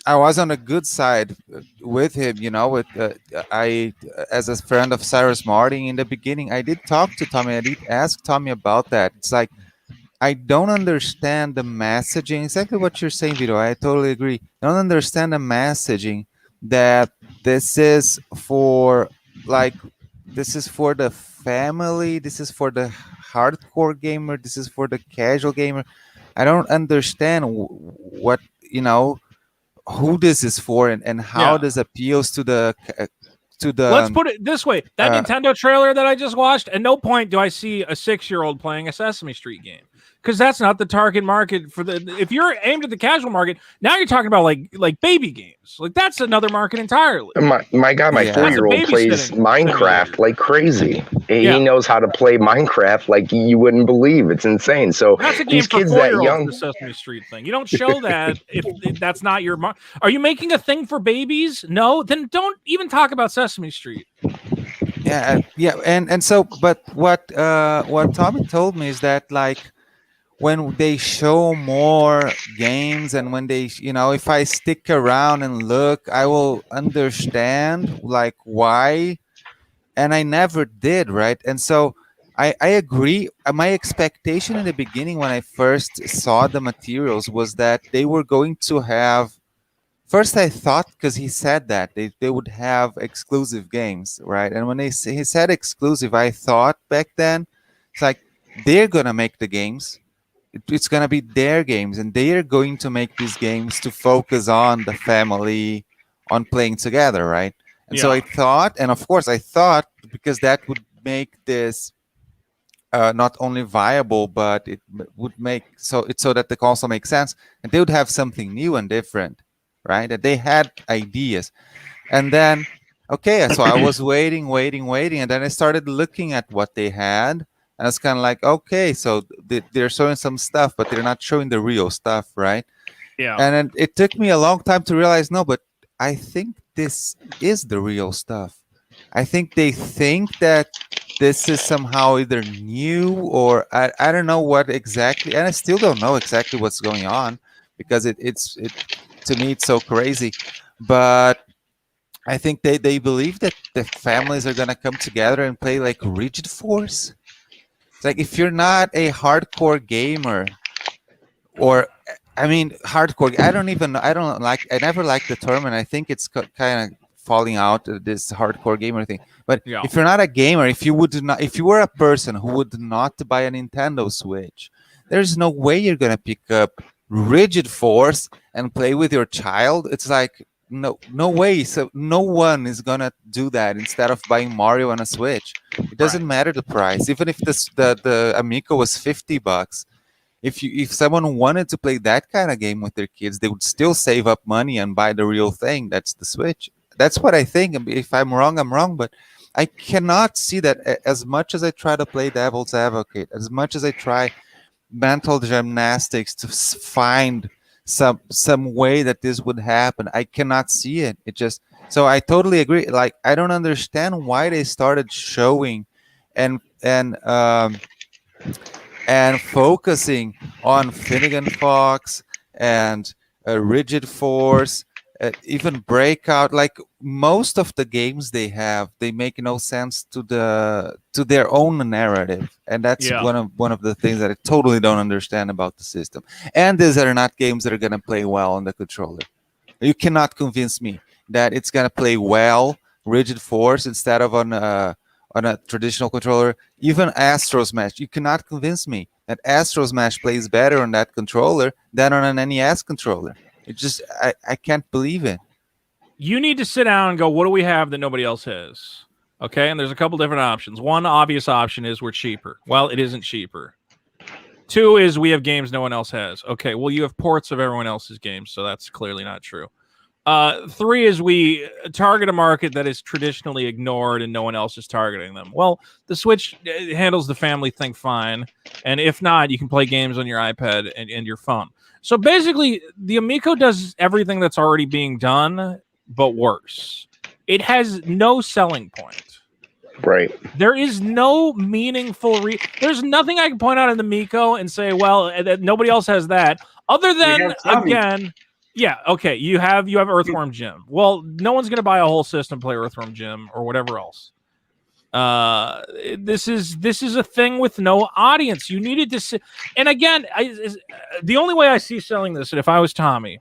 was on a good side with him, with I as a friend of Cyrus Martin in the beginning. I did talk to Tommy. I did ask Tommy about that. It's like I don't understand the messaging. Exactly what you're saying, Vito. I totally agree. I don't understand the messaging that this is for the family. This is for the hardcore gamer. This is for the casual gamer. I don't understand what who this is for and how this appeals to the Let's put it this way. That Nintendo trailer that I just watched, at no point do I see a 6-year-old playing a Sesame Street game. Because that's not the target market for if you're aimed at the casual market, now you're talking about like baby games. Like that's another market entirely. My God, my 4-year-old plays Minecraft like crazy. He knows how to play Minecraft like you wouldn't believe. It's insane. So that's a game these for kids that young, the Sesame Street thing. You don't show that if that's not your Are you making a thing for babies? No, then don't even talk about Sesame Street. Yeah, and so, but what Tommy told me is that like, when they show more games and when they, if I stick around and look, I will understand like why. And I never did, right? And so I agree. My expectation in the beginning when I first saw the materials was that they were going to have, first I thought, because he said that, they would have exclusive games, right? And when he said exclusive, I thought back then, it's like, they're going to make the games. It's going to be their games, and they are going to make these games to focus on the family, on playing together, right? And so I thought, and of course I thought, because that would make this not only viable, but it would make so that the console makes sense, and they would have something new and different, right? That they had ideas. And then, okay, so I was waiting, and then I started looking at what they had. And it's kind of like, okay, so they're showing some stuff, but they're not showing the real stuff, right? Yeah. And then it took me a long time to realize, no, but I think this is the real stuff. I think they think that this is somehow either new or I don't know what exactly, and I still don't know exactly what's going on because it's to me it's so crazy. But I think they believe that the families are gonna come together and play like Rigid Force. It's like if you're not a hardcore gamer, or I mean hardcore. I never liked the term, and I think it's kind of falling out this hardcore gamer thing. But if you're not a gamer, if you were a person who would not buy a Nintendo Switch, there's no way you're gonna pick up Rigid Force and play with your child. It's like no way. So no one is gonna do that instead of buying Mario on a Switch. It doesn't matter the price, even if the Amico was $50. If someone wanted to play that kind of game with their kids, they would still save up money and buy the real thing. That's the Switch. That's what I think. If I'm wrong, I'm wrong. But I cannot see that. As much as I try to play devil's advocate, as much as I try mental gymnastics to find some way that this would happen, I cannot see it. So I totally agree. Like, I don't understand why they started showing and focusing on Finnegan Fox and Rigid Force, even Breakout. Like most of the games they make no sense to their own narrative, and that's one of the things that I totally don't understand about the system. And these are not games that are gonna play well on the controller. You cannot convince me that it's gonna play well Rigid Force instead of on on a traditional controller. Even Astro Smash, you cannot convince me that Astro Smash plays better on that controller than on an NES controller. It just, I can't believe it. You need to sit down and go, what do we have that nobody else has? Okay, and there's a couple different options. One obvious option is we're cheaper. Well, it isn't cheaper. 2 is we have games no one else has. Okay, well, you have ports of everyone else's games, so that's clearly not true. 3 is we target a market that is traditionally ignored and no one else is targeting them. Well, the Switch handles the family thing fine, and if not, you can play games on your iPad and your phone. So basically, the Amico does everything that's already being done, but worse. It has no selling point. Right. There is no meaningful there's nothing I can point out in the Amico and say, well, nobody else has that. Other than, again, yeah, okay, you have Earthworm Jim. Well, no one's going to buy a whole system, play Earthworm Jim or whatever else. This is a thing with no audience. You needed to and again, the only way I see selling this, and if I was Tommy,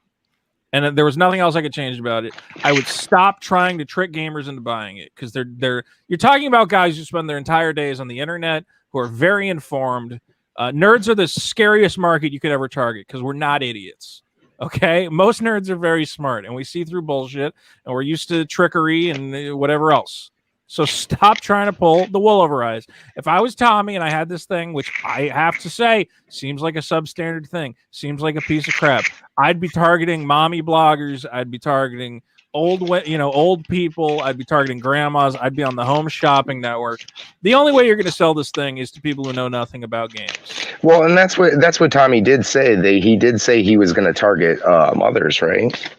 and there was nothing else I could change about it, I would stop trying to trick gamers into buying it, because you're talking about guys who spend their entire days on the internet, who are very informed. Nerds are the scariest market you could ever target, because we're not idiots. Okay, most nerds are very smart, and we see through bullshit, and we're used to trickery and whatever else. So stop trying to pull the wool over eyes. If I was Tommy and I had this thing, which I have to say seems like a substandard thing, seems like a piece of crap, I'd be targeting mommy bloggers. I'd be targeting old people. I'd be targeting grandmas. I'd be on the Home Shopping Network. The only way you're going to sell this thing is to people who know nothing about games. Well, and that's what Tommy did say. He did say he was going to target others, right?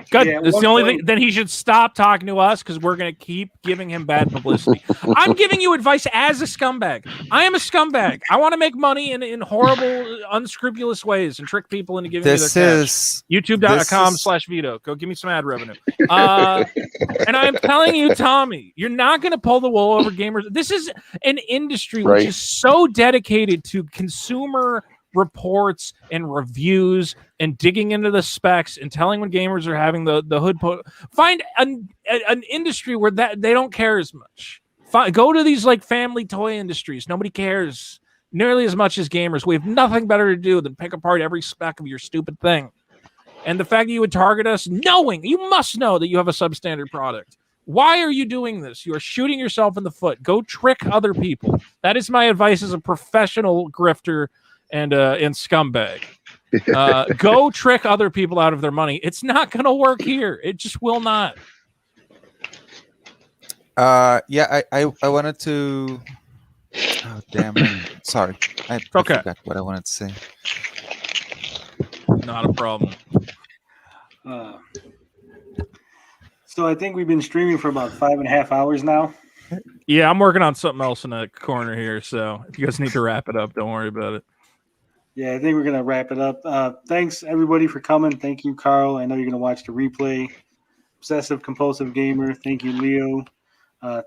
Good. Yeah, that's the only thing. Then he should stop talking to us, because we're going to keep giving him bad publicity. I'm giving you advice as a scumbag. I am a scumbag. I want to make money in horrible, unscrupulous ways and trick people into giving me their cash. YouTube.com/Vito. Go give me some ad revenue. And I'm telling you, Tommy, you're not going to pull the wool over gamers. This is an industry which is so dedicated to consumer reports and reviews and digging into the specs and telling when gamers are having the hood find an industry where that they don't care as much. Go to these like family toy industries. Nobody cares nearly as much as gamers. We have nothing better to do than pick apart every spec of your stupid thing. And the fact that you would target us, knowing you must know that you have a substandard product. Why are you doing this? You are shooting yourself in the foot. Go trick other people. That is my advice as a professional grifter and scumbag. Go trick other people out of their money. It's not going to work here. It just will not. Yeah, I wanted to. Oh damn! Sorry, I forgot what I wanted to say. Not a problem. So I think we've been streaming for about 5.5 hours now. Yeah, I'm working on something else in the corner here. So if you guys need to wrap it up, don't worry about it. Yeah, I think we're going to wrap it up. Thanks, everybody, for coming. Thank you, Carl. I know you're going to watch the replay. Obsessive Compulsive Gamer. Thank you, Leo.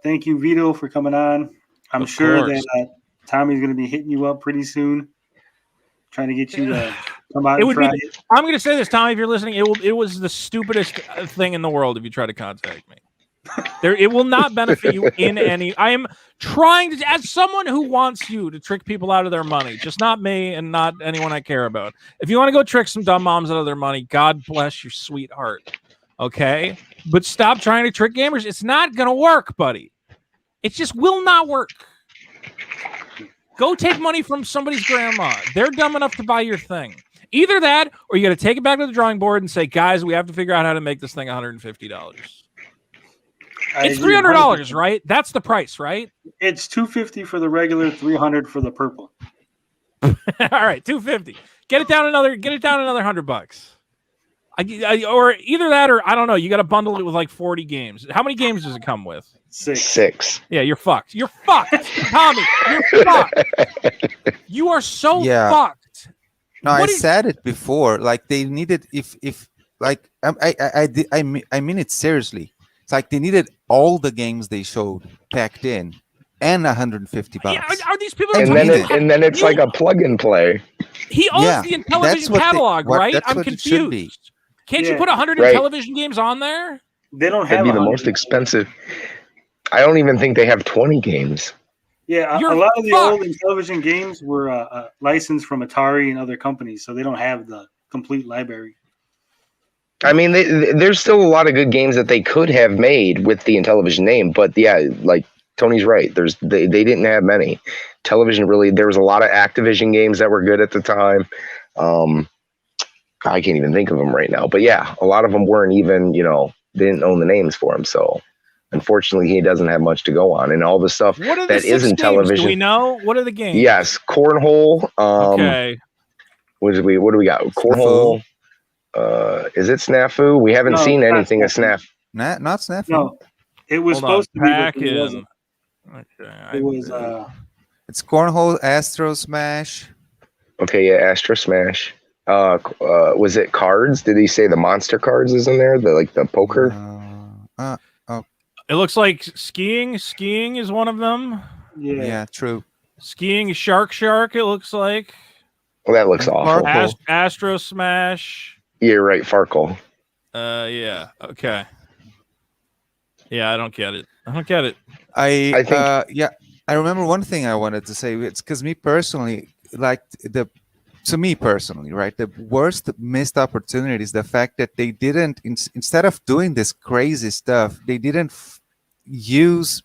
Thank you, Vito, for coming on. I'm sure that Tommy's going to be hitting you up pretty soon, trying to get you to come out and try it. I'm going to say this, Tommy, if you're listening, it was the stupidest thing in the world if you try to contact me. It will not benefit you in any. I am trying to, as someone who wants you to trick people out of their money, just not me and not anyone I care about. If you want to go trick some dumb moms out of their money, God bless your sweetheart. Okay, but stop trying to trick gamers. It's not gonna work, buddy. It just will not work. Go take money from somebody's grandma. They're dumb enough to buy your thing. Either that, or you got to take it back to the drawing board and say, guys, we have to figure out how to make this thing $150. It's $300, right? That's the price, right? It's $250 for the regular, $300 for the purple. All right, $250. Get it down another $100. Or either that, or I don't know. You got to bundle it with like 40 games. How many games does it come with? 6. Yeah, you're fucked. You're fucked, Tommy. You're fucked. You are so fucked. No, I said it before. Like they needed, if like I mean it seriously. It's like they needed all the games they showed packed in, and $150. Yeah, are these people? And then it's like a plug and play. He owns the Intellivision catalog, right? I'm confused. Can't you put 100 Intellivision games on there? They don't have. It'd be the most expensive. I don't even think they have 20 games. Yeah, a lot of the old Intellivision games were licensed from Atari and other companies, so they don't have the complete library. I mean, there's still a lot of good games that they could have made with the Intellivision name, but yeah, like Tony's right. They didn't have many. Television really, there was a lot of Activision games that were good at the time. I can't even think of them right now, but yeah, a lot of them weren't even, they didn't own the names for them. So unfortunately, he doesn't have much to go on, and all the stuff that isn't television. Do we know what are the games? Yes, cornhole. Okay. What do we got? Cornhole. Is it Snafu? We haven't seen anything of Snafu. Not Snafu. No, it was supposed to be. But it wasn't. Okay. It was. It's Cornhole, Astro Smash. Okay, yeah, Astro Smash. Was it cards? Did he say the monster cards is in there? The poker. It looks like skiing. Skiing is one of them. Yeah, true. Skiing, shark. It looks like. Well, that looks awful. Astro Smash. You're right, Farkle. Yeah. Okay. Yeah, I don't get it. I think. Yeah, I remember one thing I wanted to say. It's because me personally, right? The worst missed opportunity is the fact that they didn't, instead of doing this crazy stuff, they didn't use,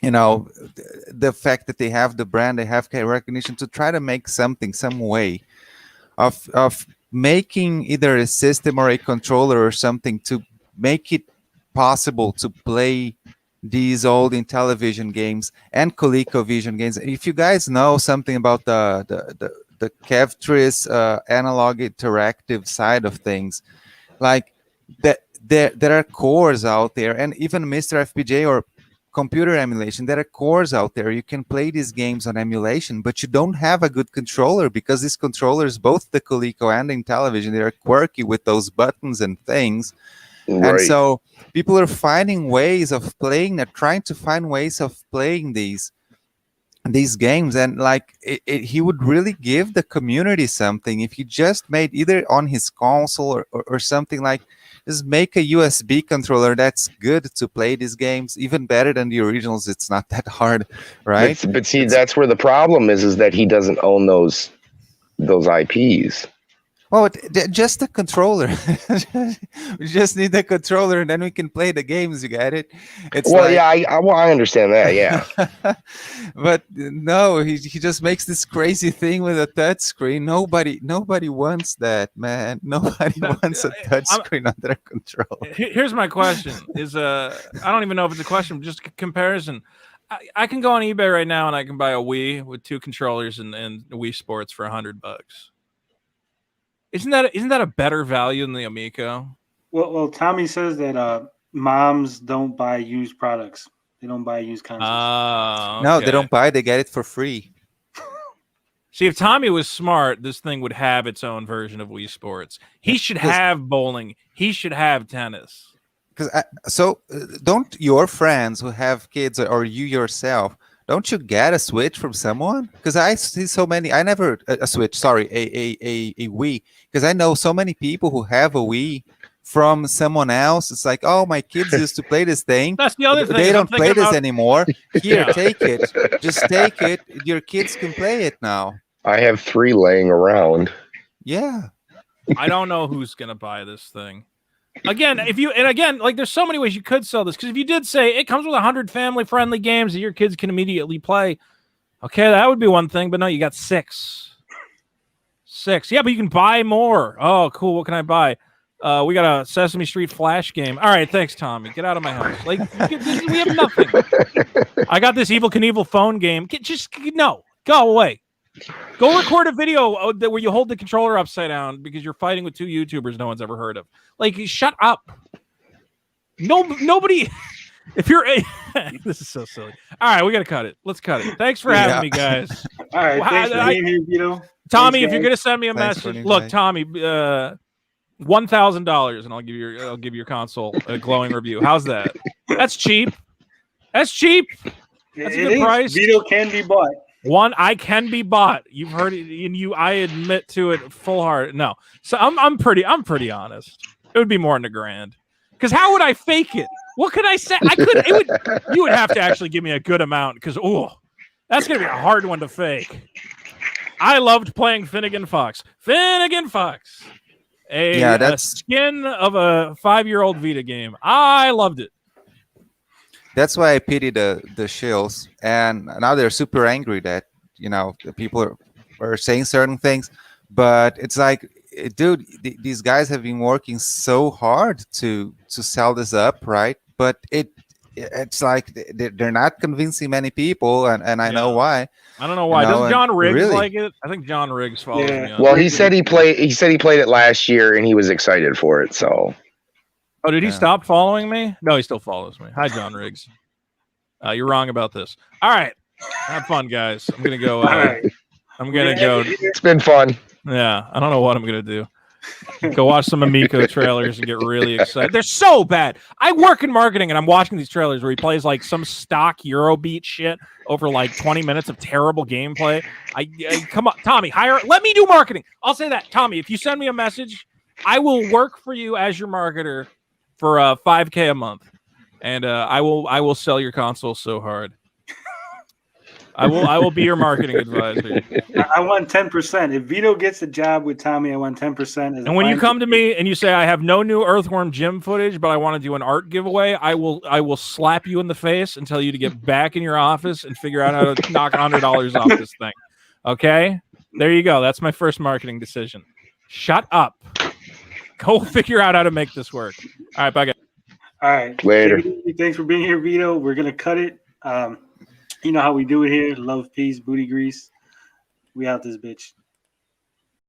the fact that they have the brand, they have recognition to try to make some way of making either a system or a controller or something to make it possible to play these old Intellivision games and ColecoVision games. If you guys know something about the Kevtris analog interactive side of things, like that there are cores out there, and even Mr. FPJ or computer emulation, there are cores out there. You can play these games on emulation, but you don't have a good controller because these controllers, both the Coleco and the Intellivision, they're quirky with those buttons and things. Right. And so people are finding ways of playing, they're trying to find ways of playing these games, and he would really give the community something if he just made either on his console or something like just make a USB controller that's good to play these games, even better than the originals. It's not that hard, right? But see, that's where the problem is that he doesn't own those IPs. Well, just the controller. We just need the controller, and then we can play the games. You get it? It's I understand that. Yeah, but no, he just makes this crazy thing with a touch screen. Nobody wants that, man. Nobody wants a touch screen on their controller. Here's my question: I don't even know if it's a question, just a comparison. I can go on eBay right now and I can buy a Wii with 2 controllers and Wii Sports for $100. Isn't that a better value than the Amico? Well, Tommy says that moms don't buy used products. They don't buy used consoles. Okay. No, they don't buy. They get it for free. See, if Tommy was smart, this thing would have its own version of Wii Sports. He should have bowling. He should have tennis. Don't your friends who have kids or you yourself, don't you get a Switch from someone? Because I see so many. I never a Switch. Sorry, a Wii. Because I know so many people who have a Wii from someone else. It's like, oh, my kids used to play this thing. That's the other thing. They don't play this anymore. Here, take it. Just take it. Your kids can play it now. I have 3 laying around. Yeah. I don't know who's gonna buy this thing. Again, there's so many ways you could sell this, because if you did say it comes with 100 family-friendly games that your kids can immediately play, okay, that would be one thing. But no, you got 6. Yeah, but you can buy more. Oh, cool. What can I buy? We got a Sesame Street Flash game. All right, thanks, Tommy. Get out of my house. We have nothing. I got this Evel Knievel phone game. Go away. Go record a video where you hold the controller upside down because you're fighting with 2 YouTubers no one's ever heard of. Shut up. Nobody. If you're this is so silly. All right, we gotta cut it. Let's cut it. Thanks for having me, guys. All right, thanks for being here, Vito. Tommy, thanks, if you're gonna send me a message, look, Tommy, $1,000, and I'll give your console a glowing review. How's that? That's cheap. That's a good price. Vito can be bought. I can be bought. You've heard it, and I admit to it full heart. No, so I'm pretty honest. It would be more than $1,000. Because how would I fake it? What could I say? I could. You would have to actually give me a good amount because that's gonna be a hard one to fake. I loved playing Finnegan Fox. Finnegan Fox, a skin of a 5-year-old Vita game. I loved it. That's why I pity the shills, and now they're super angry that the people are saying certain things, but it's like, dude, these guys have been working so hard to sell this up, right? But it's like they're not convincing many people, and I know why. I don't know why. Doesn't John Riggs like it? I think John Riggs follows me on. Well, he said he played it last year and he was excited for it. So. Oh, did he stop following me? No, he still follows me. Hi, John Riggs. You're wrong about this. All right, have fun, guys. I'm gonna go. I'm gonna go. It's been fun. Yeah, I don't know what I'm gonna do. Go watch some Amico trailers and get really excited. They're so bad. I work in marketing and I'm watching these trailers where he plays like some stock Eurobeat shit over like 20 minutes of terrible gameplay. I come on, Tommy, let me do marketing. I'll say that. Tommy, if you send me a message, I will work for you as your marketer for $5K a month. And I will sell your console so hard. I will be your marketing advisor. I want 10%. If Vito gets a job with Tommy, I want 10%. And when you come to me and you say I have no new Earthworm Jim footage, but I want to do an art giveaway, I will slap you in the face and tell you to get back in your office and figure out how to knock $100 off this thing. Okay? There you go. That's my first marketing decision. Shut up. Go figure out how to make this work. All right, bye guys. All right. Later. Thanks for being here, Vito. We're gonna cut it. You know how we do it here. Love, peace, booty grease. We out this bitch.